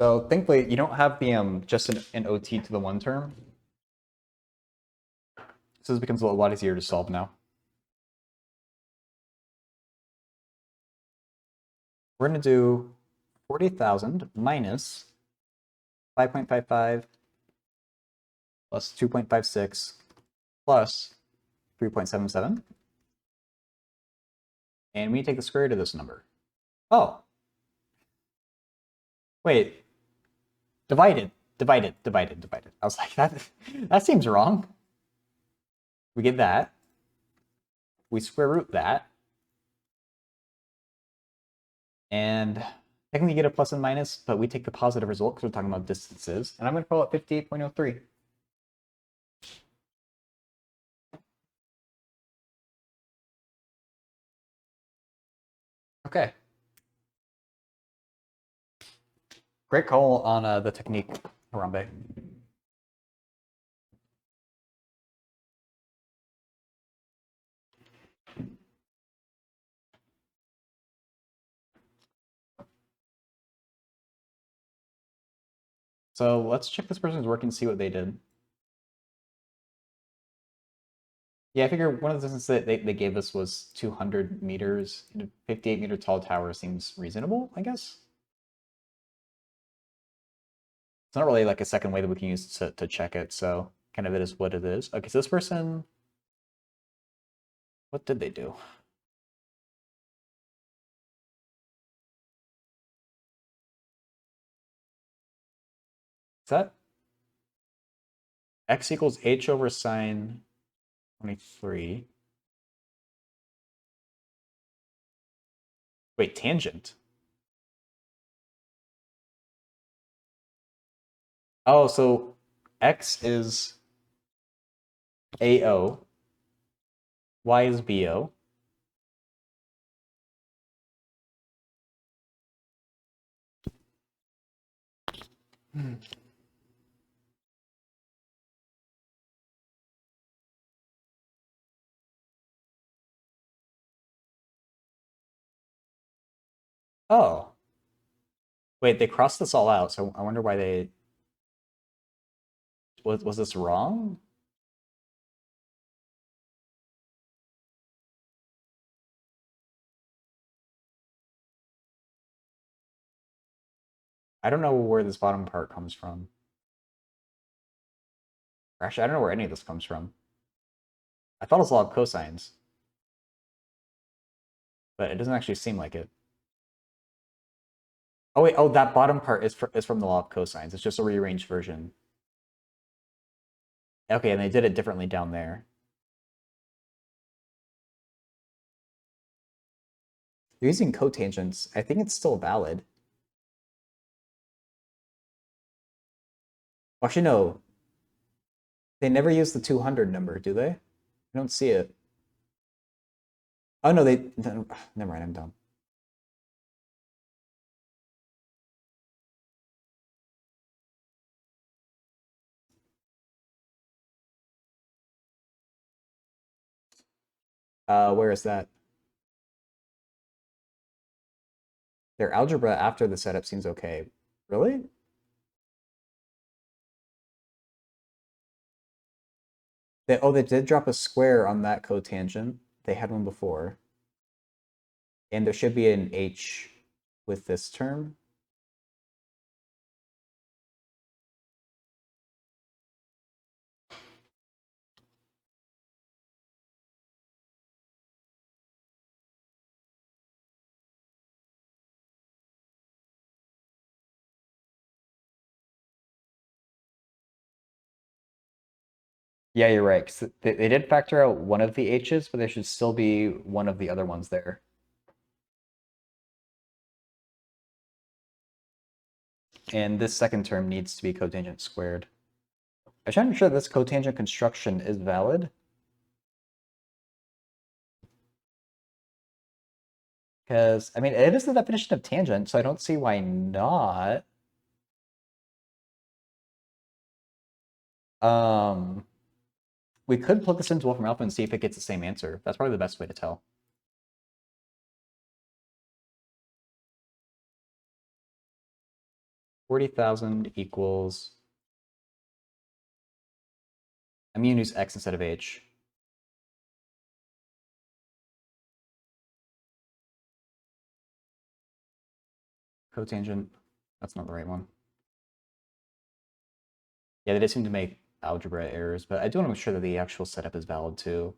So thankfully, you don't have the just an OT to the one term. So this becomes a lot easier to solve now. We're going to do 40,000 minus 5.55 plus 2.56 plus 3.77. And we take the square root of this number. Oh. Wait. Divided. I was like, that seems wrong. We get that. We square root that. And technically get a plus and minus, but we take the positive result because we're talking about distances. And I'm going to call it 58.03. Okay. Great call on the technique, Harambe. So let's check this person's work and see what they did. Yeah, I figure one of the distances that they gave us was 200 meters. A 58-meter tall tower seems reasonable, I guess. It's not really like a second way that we can use to check it, so kind of it is what it is. Okay, so this person, what did they do? Is that x equals h over sine 23? Wait, tangent. Oh, so x is AO, y is BO. Oh. Wait, they crossed this all out, so I wonder why they... Was this wrong? I don't know where this bottom part comes from. Actually, I don't know where any of this comes from. I thought it was law of cosines, but it doesn't actually seem like it. Oh wait, oh, that bottom part is from the law of cosines. It's just a rearranged version. Okay, and they did it differently down there. They're using cotangents. I think it's still valid. Actually, no. They never use the 200 number, do they? I don't see it. Oh no, they... Never mind, I'm dumb. Where is that? Their algebra after the setup seems okay. Really? They did drop a square on that cotangent. They had one before. And there should be an h with this term. Yeah, you're right. 'Cause they did factor out one of the h's, but there should still be one of the other ones there. And this second term needs to be cotangent squared. I'm trying to make sure this cotangent construction is valid. Because, I mean, it is the definition of tangent, so I don't see why not. We could plug this into Wolfram Alpha and see if it gets the same answer. That's probably the best way to tell. $40,000 equals... I'm going to use x instead of h. Cotangent, that's not the right one. Yeah, they did seem to make algebra errors, but I do want to make sure that the actual setup is valid too.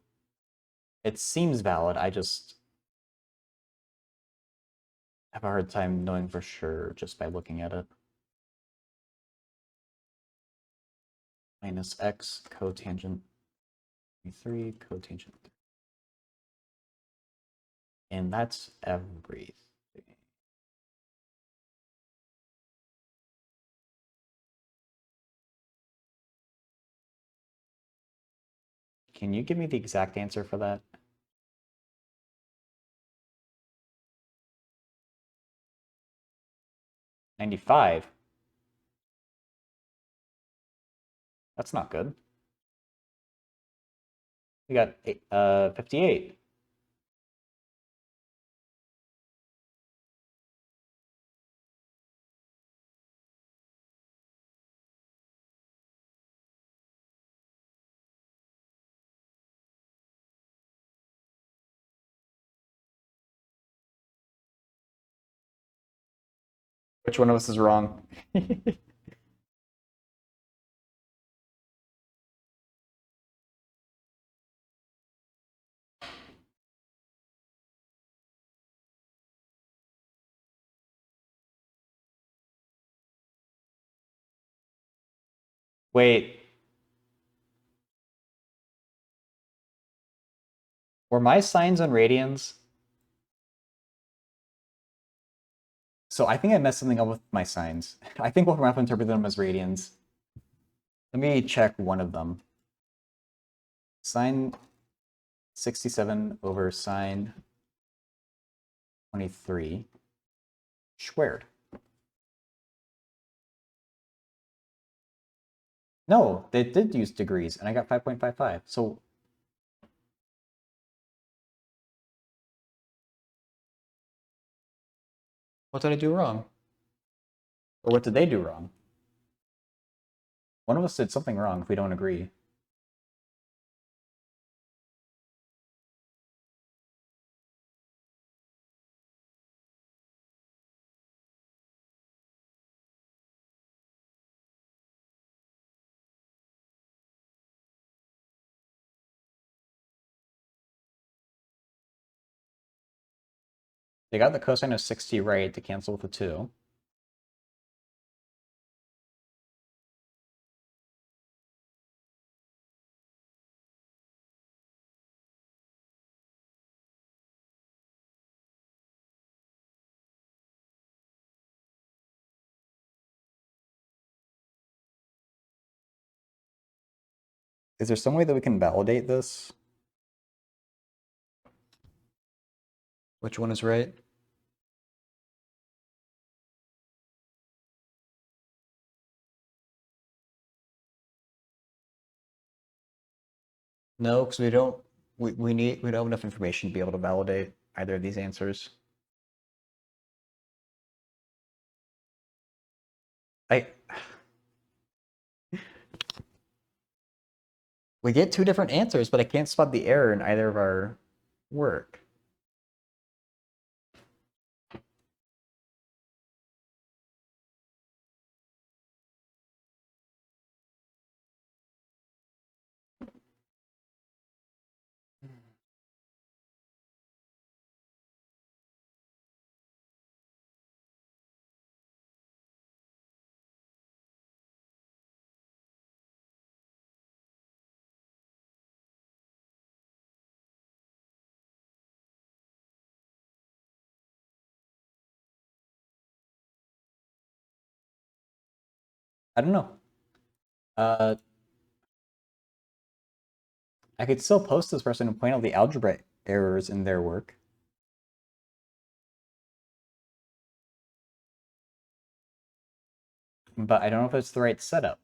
It seems valid, I just have a hard time knowing for sure just by looking at it. Minus x cotangent 3 cotangent 3. And that's everything. Can you give me the exact answer for that? 95. That's not good. We got 58. Which one of us is wrong? Wait. Were my sines and radians? So I think I messed something up with my sines. I think we'll have to interpret them as radians. Let me check one of them. Sine 67 over sine 23 squared. No, they did use degrees, and I got 5.55. So what did I do wrong? Or what did they do wrong? One of us did something wrong if we don't agree. They got the cosine of 60 right to cancel with the 2. Is there some way that we can validate this? Which one is right? No, because we don't we don't have enough information to be able to validate either of these answers. We get two different answers, but I can't spot the error in either of our work. I don't know. I could still post this person and point out the algebra errors in their work. But I don't know if it's the right setup.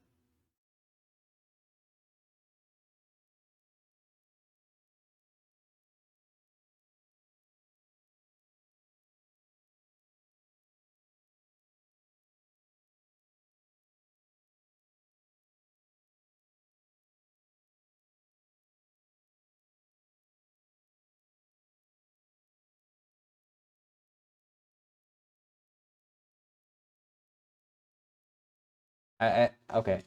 Okay.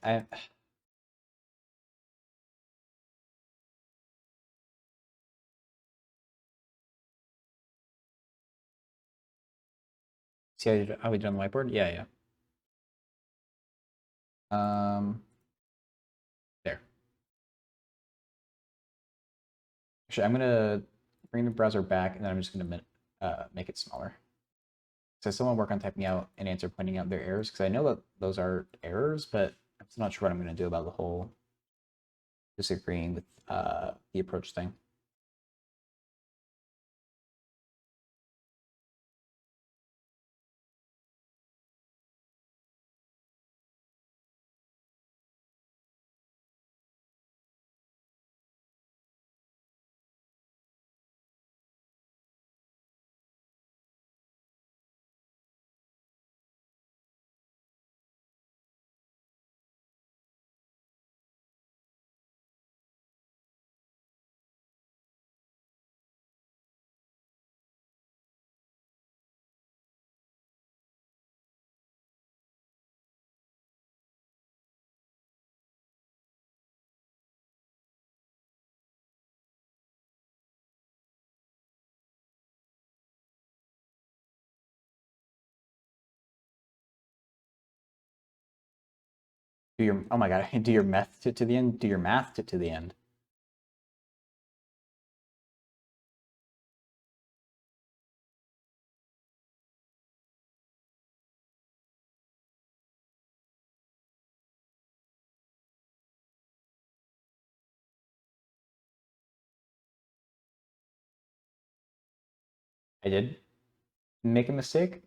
See how we did on the whiteboard? Yeah, yeah. There. Actually, I'm gonna bring the browser back, and then I'm just gonna make it smaller. So someone work on typing out an answer pointing out their errors, because I know that those are errors, but I'm still not sure what I'm gonna do about the whole disagreeing with the approach thing. Do your, oh my god, do your math to the end, do your math to the end. I did make a mistake.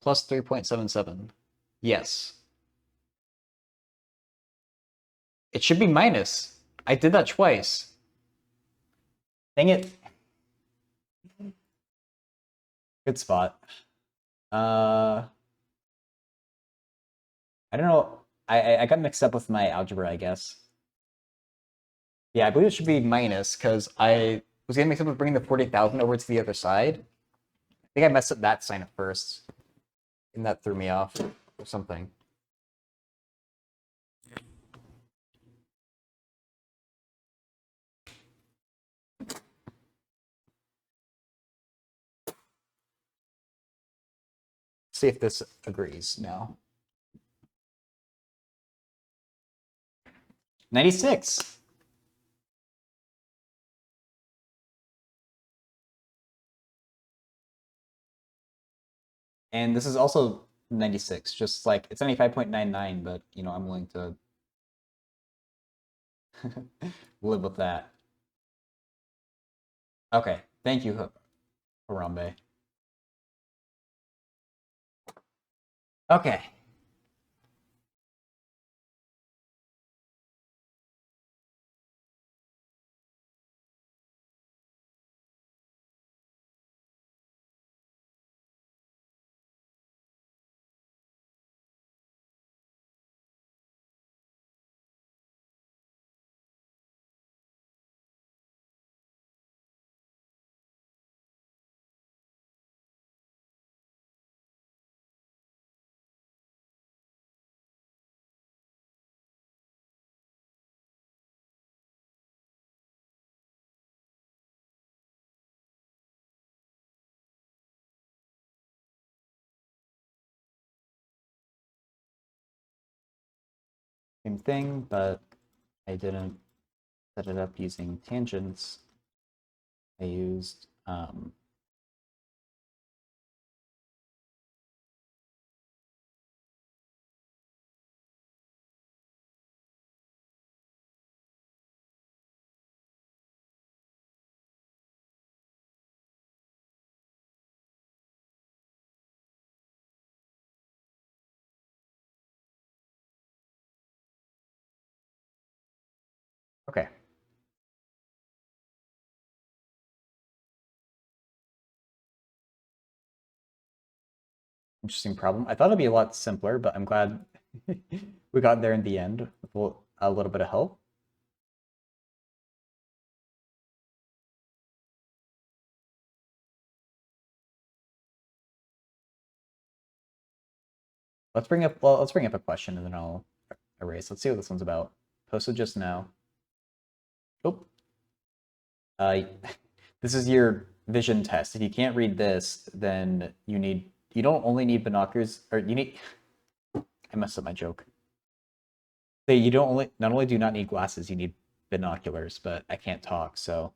Plus 3.77. Yes. It should be minus. I did that twice. Dang it. Good spot. I don't know. I got mixed up with my algebra, I guess. Yeah, I believe it should be minus because I was getting mixed up with bringing the 40,000 over to the other side. I think I messed up that sign at first. And that threw me off or something. See if this agrees now. 96. And this is also 96, just like it's 95.99, but you know, I'm willing to live with that. Okay, thank you, Harambe. Okay. Same thing, but I didn't set it up using tangents. I used okay. Interesting problem. I thought it'd be a lot simpler, but I'm glad we got there in the end with a little bit of help. Let's bring up a question and then I'll erase. Let's see what this one's about. Posted just now. Oh. This is your vision test. If you can't read this, then you don't only need binoculars, or you need, I messed up my joke. You not only do you not need glasses, you need binoculars, but I can't talk, so.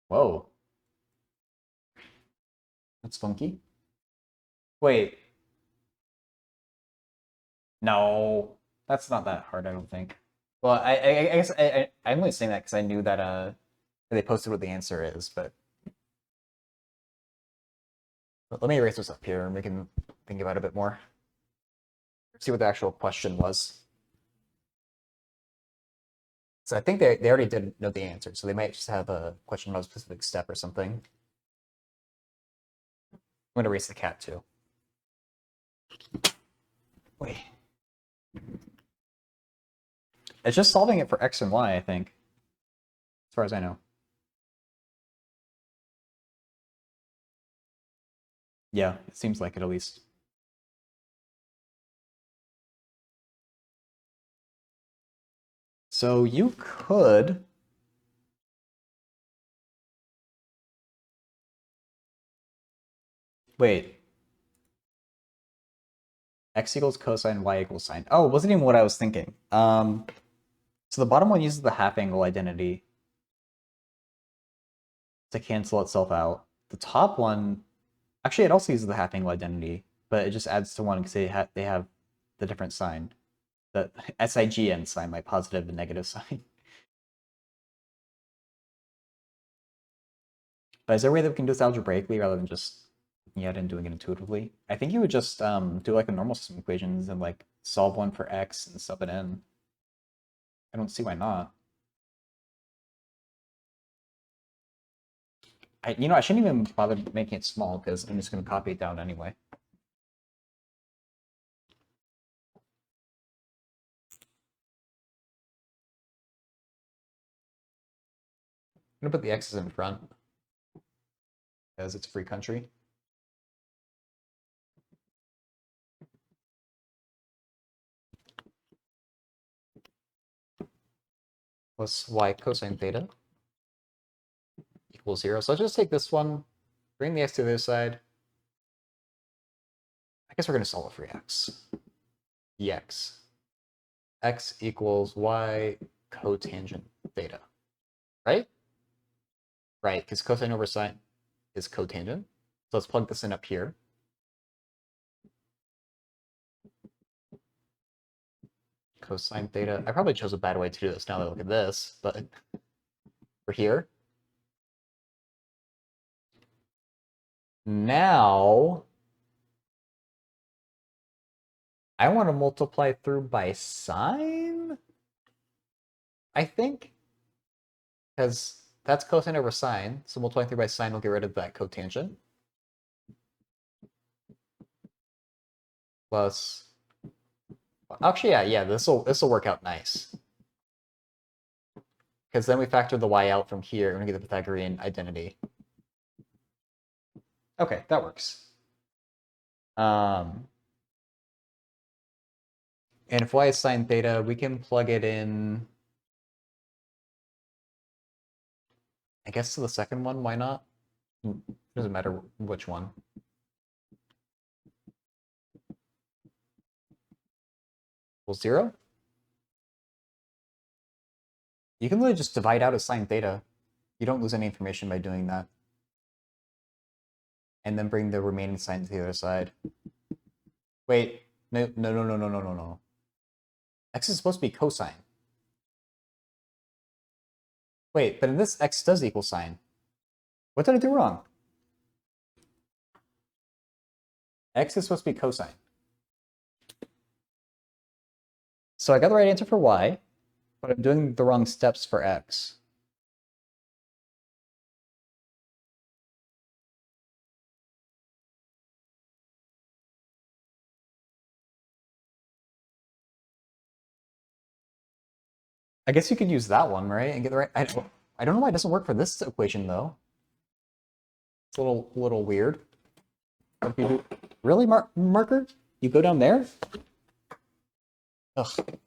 Whoa. That's funky. Wait. No, that's not that hard, I don't think. Well, I guess I'm only saying that because I knew that they posted what the answer is, but let me erase this up here and we can think about it a bit more. See what the actual question was. So I think they already did know the answer, so they might just have a question about a specific step or something. I'm going to erase the cat too. Wait. It's just solving it for x and y, I think. As far as I know. Yeah, it seems like it at least. So you could... Wait. X equals cosine, y equals sine. Oh, it wasn't even what I was thinking. So the bottom one uses the half angle identity to cancel itself out. The top one, actually, it also uses the half angle identity, but it just adds to one because they have the different sign, the SIGN sign, my positive and negative sign. But is there a way that we can do this algebraically rather than just looking at it and doing it intuitively? I think you would just do like a normal system equations and like solve one for x and sub it in. I don't see why not. I shouldn't even bother making it small because I'm just going to copy it down anyway. I'm going to put the x's in front because it's a free country. Plus y cosine theta equals 0. So let's just take this one, bring the x to the other side. I guess we're going to solve it for x. Dx. X equals y cotangent theta. Right? Right, because cosine over sine is cotangent. So let's plug this in up here. Cosine theta. I probably chose a bad way to do this now that I look at this, but we're here. Now, I want to multiply through by sine, I think, because that's cosine over sine. So multiplying through by sine will get rid of that cotangent. Plus, actually, yeah, this will work out nice. Because then we factor the y out from here, and we get the Pythagorean identity. Okay, that works. And if y is sine theta, we can plug it in, I guess, to the second one. Why not? It doesn't matter which one. Equals 0. You can literally just divide out as sine theta. You don't lose any information by doing that. And then bring the remaining sign to the other side. Wait, no. X is supposed to be cosine. Wait, but in this, x does equal sine. What did I do wrong? X is supposed to be cosine. So I got the right answer for y, but I'm doing the wrong steps for x. I guess you could use that one, right? And get the right. I don't know why it doesn't work for this equation though. It's a little weird. What if you do? Really, marker? You go down there? Ugh.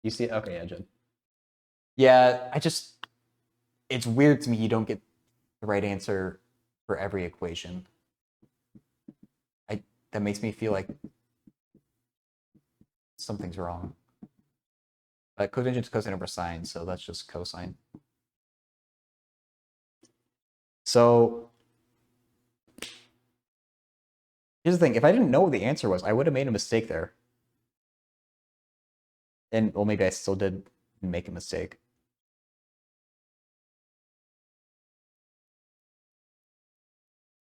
You see? Okay, yeah, Jen. Yeah, it's weird to me you don't get the right answer for every equation. That makes me feel like something's wrong. But cotangent is cosine over sine, so that's just cosine. So here's the thing: if I didn't know what the answer was, I would have made a mistake there. And well, maybe I still did make a mistake.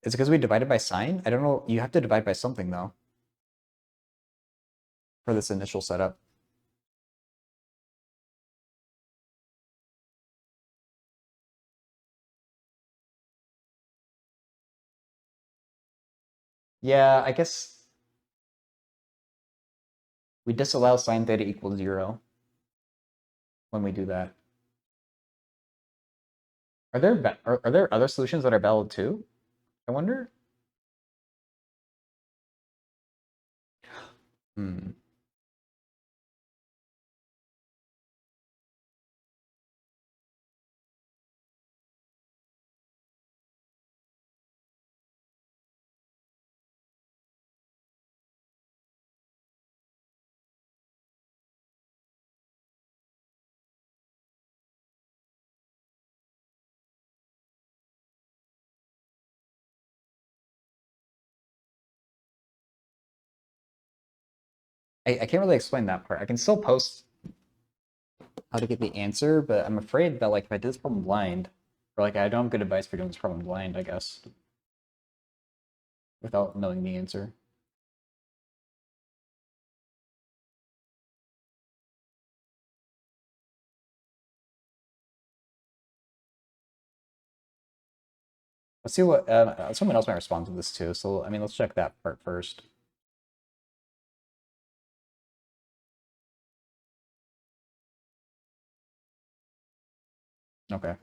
Is it because we divided by sine? I don't know. You have to divide by something though for this initial setup. Yeah, I guess we disallow sine theta equals 0 when we do that. Are there other solutions that are valid too? I wonder. Hmm. I can't really explain that part. I can still post how to get the answer, but I'm afraid that like if I did this problem blind, or like I don't have good advice for doing this problem blind, I guess, without knowing the answer. Let's see what someone else might respond to this too. So I mean, let's check that part first. Okay.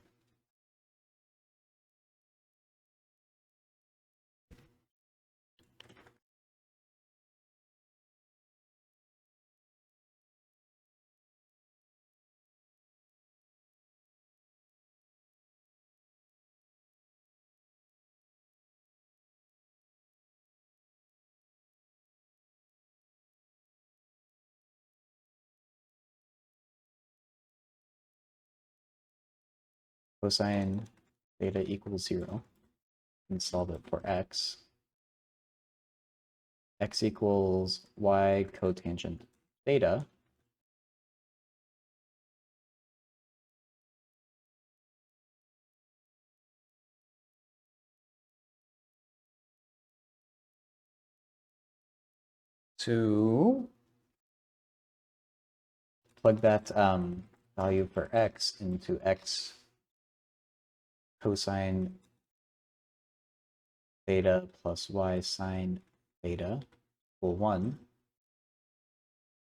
Cosine theta equals 0 and solve it for x. X equals y cotangent theta. To plug that value for x into x cosine theta plus y sine theta equal 1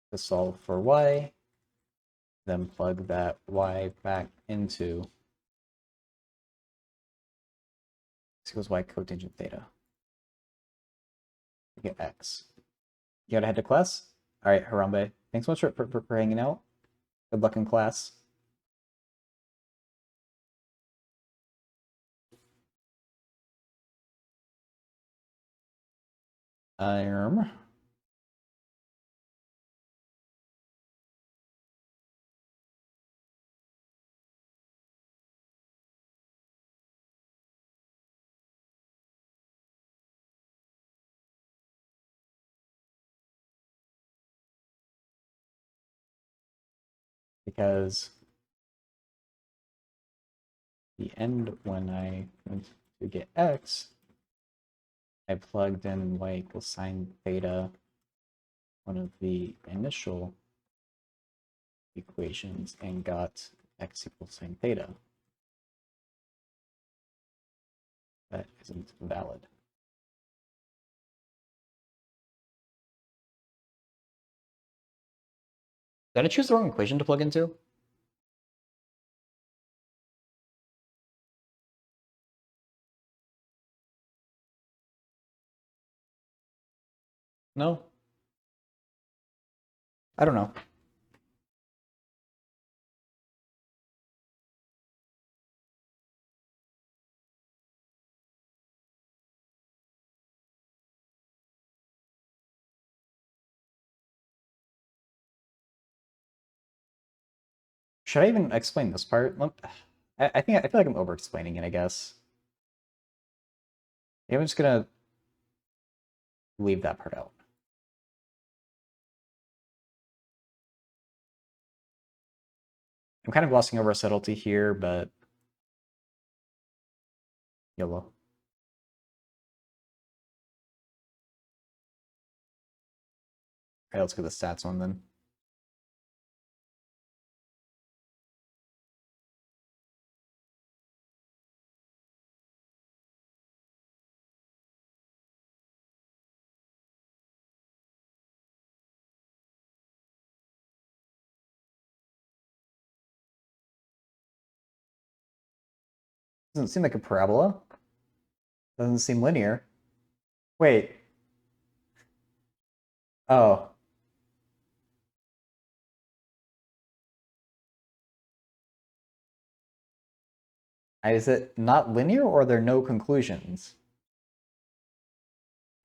to solve for y, then plug that y back into x equals y cotangent theta. You get x. You gotta head to class? All right, Harambe. Thanks so much for hanging out. Good luck in class. Um, because the end when I went to get x, I plugged in y equals sine theta, one of the initial equations, and got x equals sine theta. That isn't valid. Did I choose the wrong equation to plug into? No? I don't know. Should I even explain this part? I feel like I'm over-explaining it, I guess. I'm just gonna leave that part out. I'm kind of glossing over a subtlety here, but YOLO. Okay, let's go to the stats one then. Doesn't seem like a parabola. Doesn't seem linear. Wait. Oh. Is it not linear or are there no conclusions?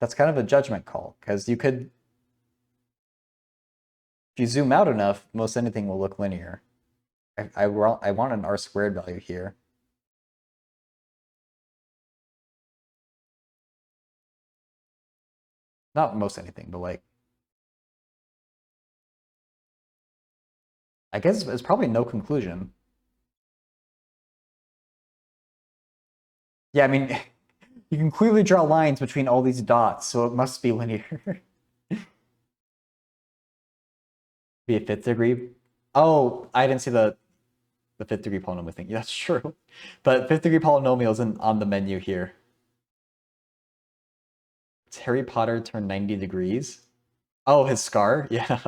That's kind of a judgment call, because you could, if you zoom out enough, most anything will look linear. I want an r squared value here. Not most anything, but like I guess it's probably no conclusion. Yeah, I mean, you can clearly draw lines between all these dots, so it must be linear. Be a fifth degree. Oh, I didn't see the fifth degree polynomial thing. Yeah, that's true. But fifth degree polynomial isn't on the menu here. It's Harry Potter turned 90 degrees. Oh, his scar? Yeah.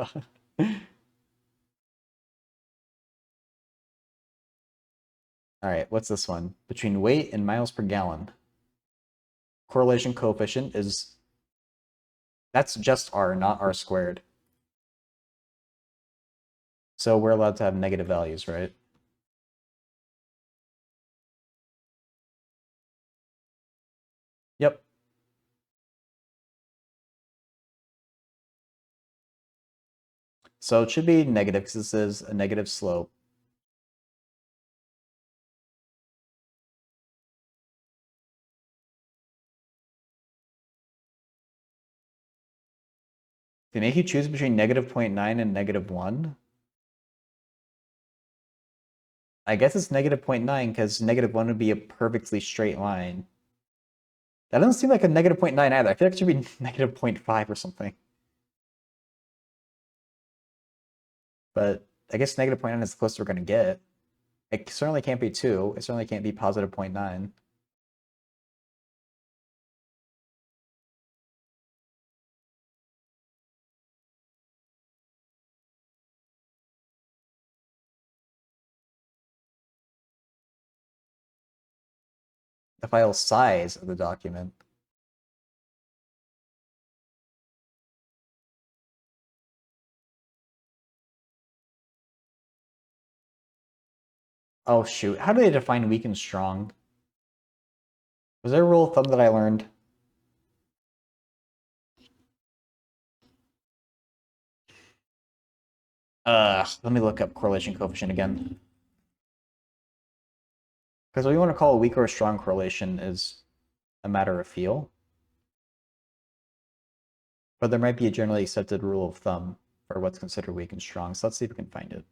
All right, what's this one? Between weight and miles per gallon. Correlation coefficient is, that's just r, not r squared. So we're allowed to have negative values, right? Yep. So it should be negative because this is a negative slope. They make you choose between negative 0.9 and negative 1. I guess it's negative 0.9 because negative 1 would be a perfectly straight line. That doesn't seem like a negative 0.9 either. I feel like it should be negative 0.5 or something. But I guess negative 0.9 is the closest we're going to get. It certainly can't be 2. It certainly can't be positive 0.9. The file size of the document. Oh shoot, how do they define weak and strong? Was there a rule of thumb that I learned? Let me look up correlation coefficient again. Because what you want to call a weak or a strong correlation is a matter of feel. But there might be a generally accepted rule of thumb for what's considered weak and strong. So let's see if we can find it.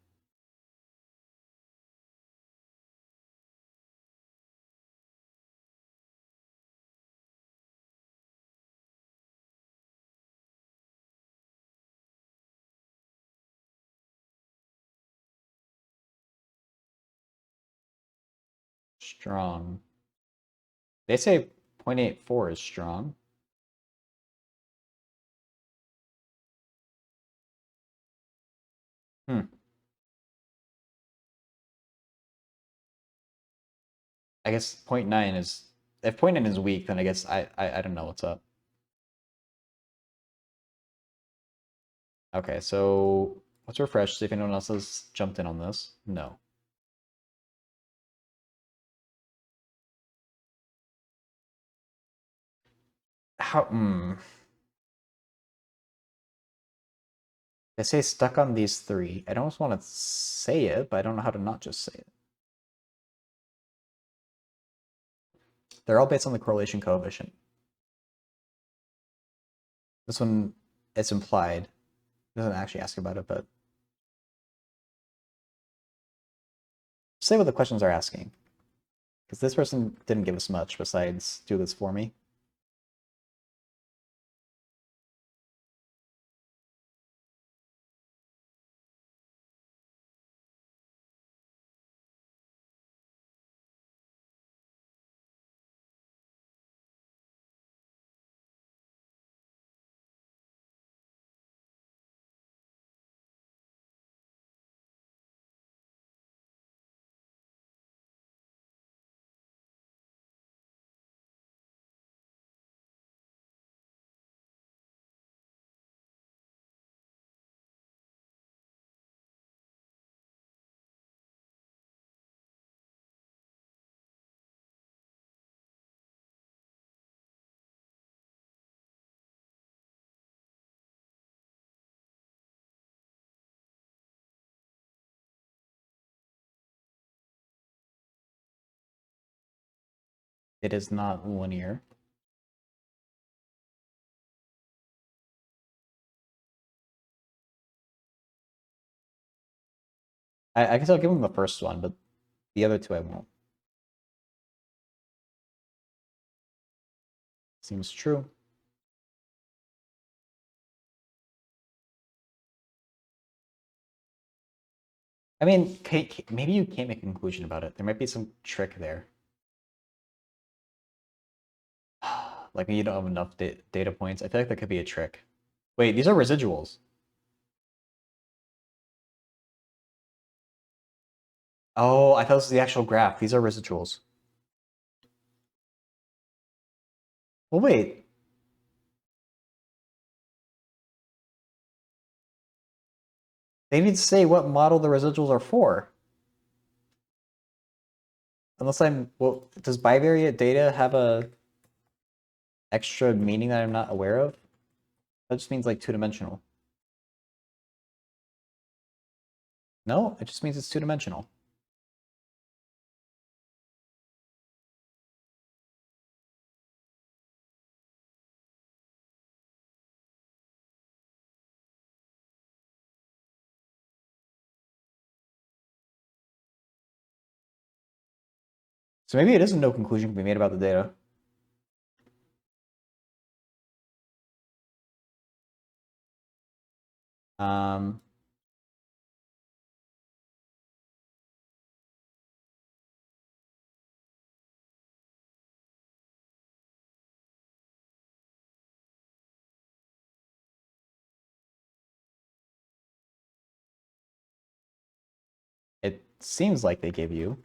Strong. They say 0.84 is strong. Hmm. I guess 0.9 is, if 0.9 is weak, then I guess I don't know what's up. Okay, so let's refresh, see if anyone else has jumped in on this. No. How, They say stuck on these three. I don't want to say it, but I don't know how to not just say it. They're all based on the correlation coefficient. This one, it's implied. It doesn't actually ask about it, but say what the questions are asking. Because this person didn't give us much besides do this for me. It is not linear. I guess I'll give him the first one, but the other two I won't. Seems true. I mean, maybe you can't make a conclusion about it. There might be some trick there. Like you don't have enough data points. I feel like that could be a trick. Wait, these are residuals. Oh, I thought this was the actual graph. These are residuals. Well, wait. They need to say what model the residuals are for. Unless well, does bivariate data have a extra meaning that I'm not aware of? That just means like two-dimensional. No, it just means it's two-dimensional. So maybe it isn't no conclusion can be made about the data. Um, it seems like they give you.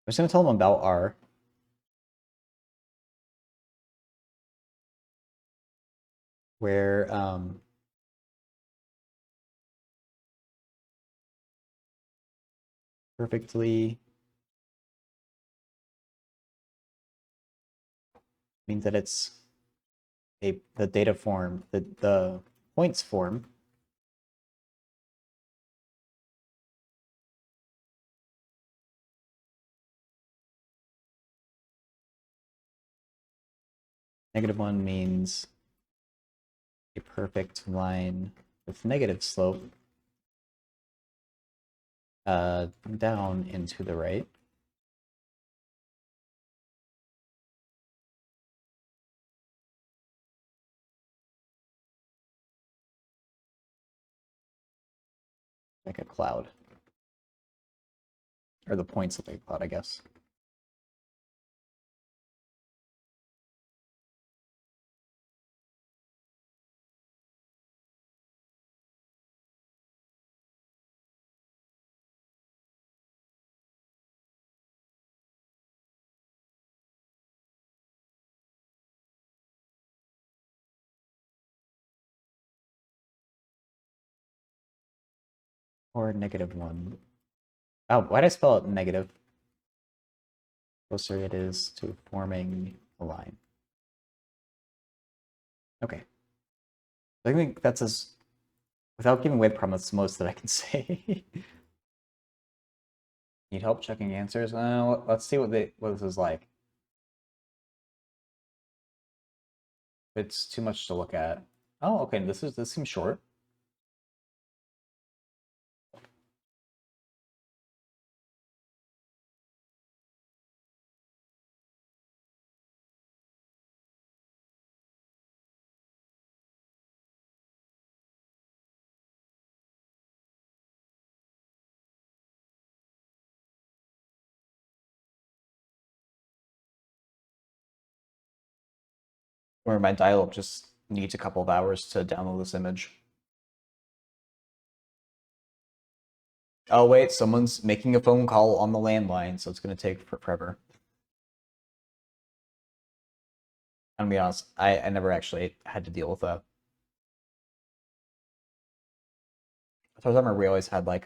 I'm just gonna tell them about R. Where perfectly means that it's the data form, the points form. -1 means a perfect line with negative slope down and to the right. Like a cloud. Or the points look like a cloud, I guess. Or -1. Oh, why did I spell it negative? Closer it is to forming a line. Okay. I think that's as, without giving away the problem, that's the most that I can say. Need help checking answers? Let's see what this is like. It's too much to look at. Oh, okay. This seems short. Where my dial-up just needs a couple of hours to download this image. Oh wait, someone's making a phone call on the landline, so it's gonna take forever. I'm gonna be honest, I never actually had to deal with that. as far as I remember, we always had like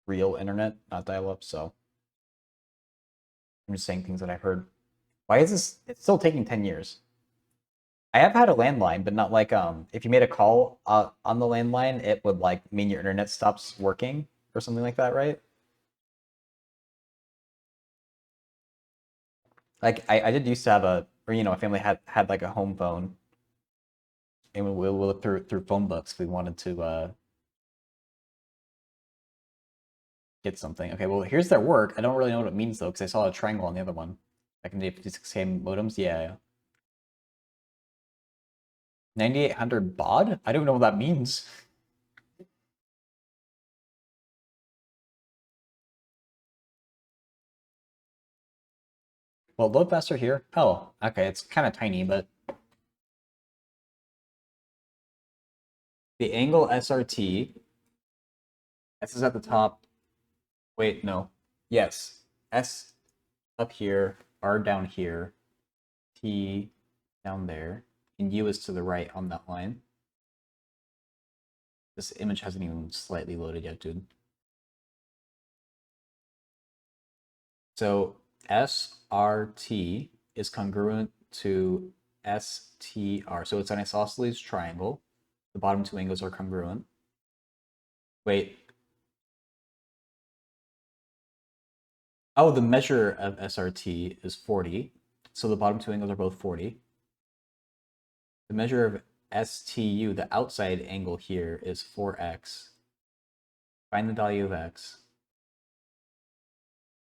real internet, not dial-up. So I'm just saying things that I've heard. Why is this? It's still taking 10 years. I have had a landline, but not like if you made a call on the landline, it would like mean your internet stops working or something like that, right? Like I did used to have or my family had like a home phone, and we'll look through phone books if we wanted to get something. Okay, well here's their work. I don't really know what it means though, because I saw a triangle on the other one. Back in the 56K modems, yeah. 9800 baud? I don't know what that means. Well, load faster here. Oh, okay, it's kind of tiny, but the angle SRT, S is at the top. Wait, no. Yes. S up here, R down here, T down there, and U is to the right on that line. This image hasn't even slightly loaded yet, dude. So SRT is congruent to STR. So it's an isosceles triangle. The bottom two angles are congruent. Wait. Oh, the measure of SRT is 40. So the bottom two angles are both 40. The measure of STU, the outside angle here, is 4x. Find the value of x.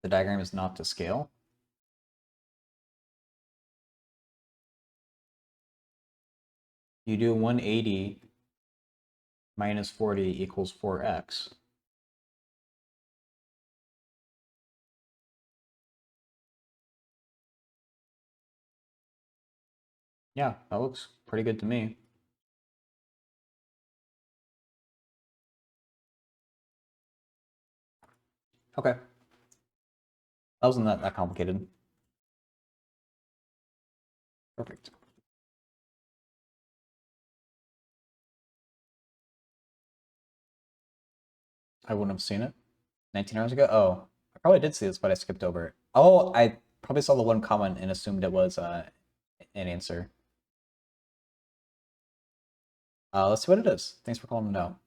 The diagram is not to scale. You do 180 minus 40 equals 4x. Yeah, that looks pretty good to me. Okay. That wasn't that complicated. Perfect. I wouldn't have seen it 19 hours ago. Oh, I probably did see this, but I skipped over it. Oh, I probably saw the one comment and assumed it was an answer. Let's see what it is. Thanks for calling it out.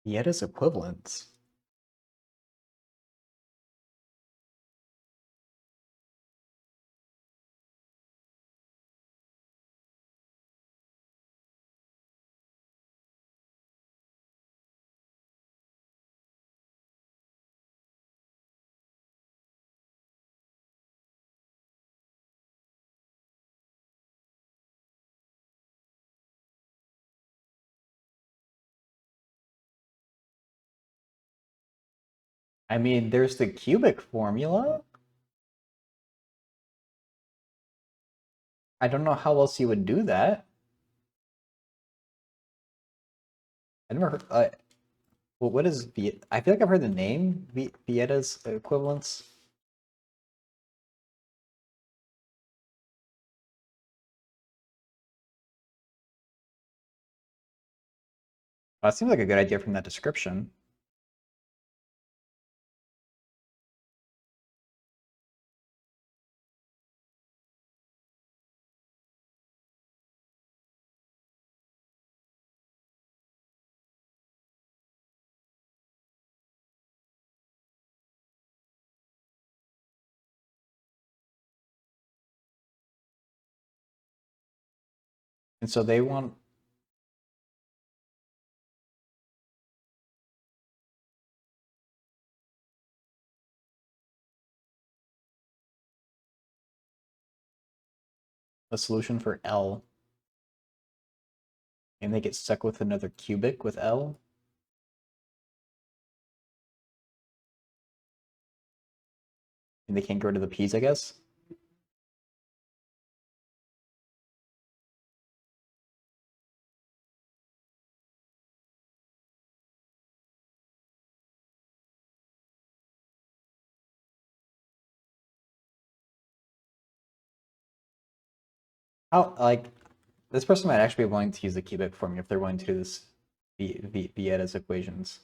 Vieta's equivalence. I mean, there's the cubic formula. I don't know how else you would do that. I never heard. Well, what is Vieta? I feel like I've heard the name Vieta's equivalence. That seems like a good idea from that description. And so they want a solution for L. And they get stuck with another cubic with L. And they can't get rid of the P's, I guess. How, like, this person might actually be willing to use the cubic formula if they're willing to do this Vieta's equations.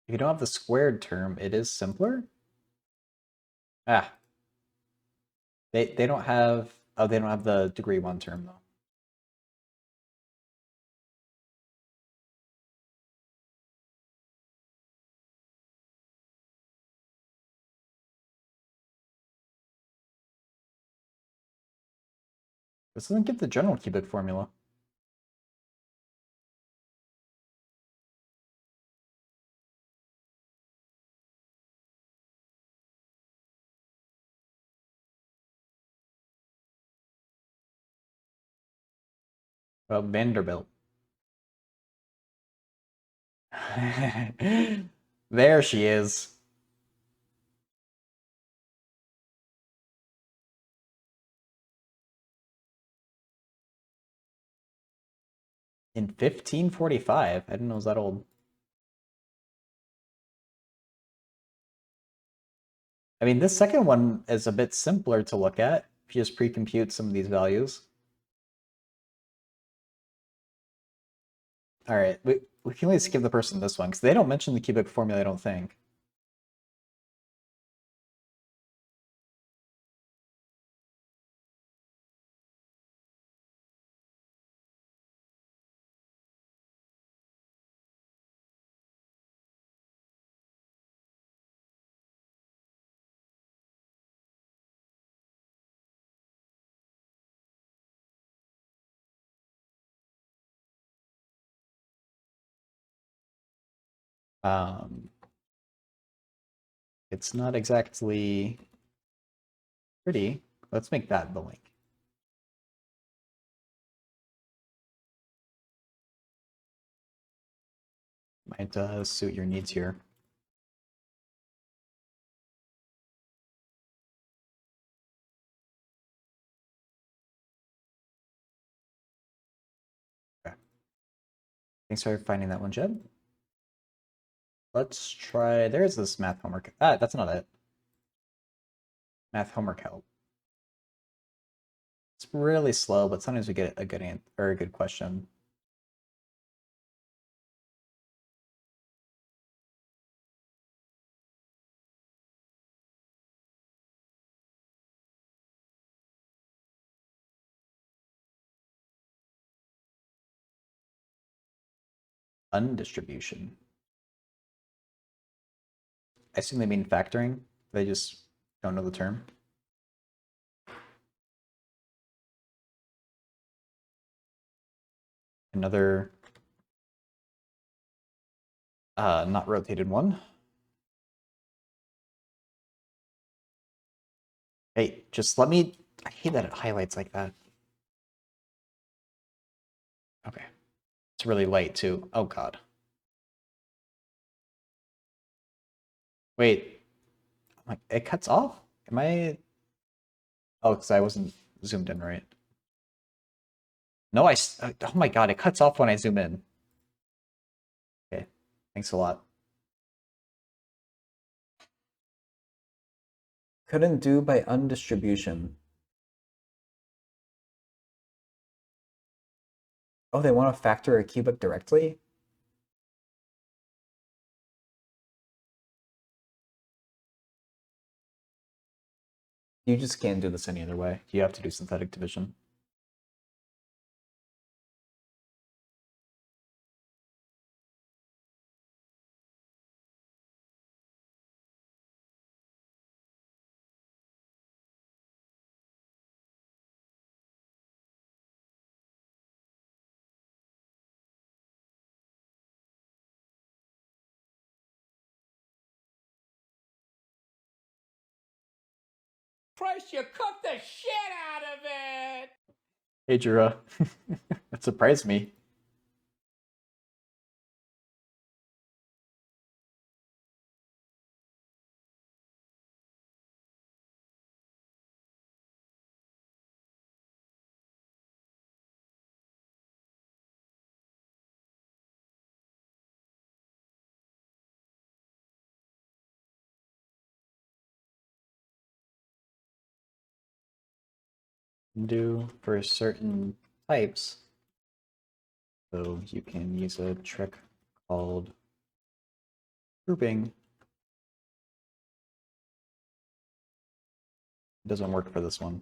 If you don't have the squared term, it is simpler. Ah. They don't have, oh, they don't have the degree 1 term though. This doesn't give the general cubic formula. Well, Vanderbilt. There she is. In 1545. I didn't know it was that old. I mean, this second one is a bit simpler to look at if you just pre-compute some of these values. All right, we can at least give the person this one because they don't mention the cubic formula, I don't think. It's not exactly pretty. Let's make that the link. Might suit your needs here. Okay. Thanks for finding that one, Jeb. Let's try, there's this math homework. Ah, that's not it. Math homework help. It's really slow, but sometimes we get a good answer or a good question. Undistribution. I assume they mean factoring. They just don't know the term. Another not rotated one. Hey, just let me, I hate that it highlights like that. Okay. It's really light too. Oh God. Wait, like it cuts off? Am I? Oh, because I wasn't zoomed in right. No, oh my God, it cuts off when I zoom in. Okay, thanks a lot. Couldn't do by undistribution. Oh, they want to factor a cubic directly? You just can't do this any other way. You have to do synthetic division. Price, you cooked the shit out of it! Hey, Jura. That surprised me. Do for certain types. So you can use a trick called grouping. It doesn't work for this one.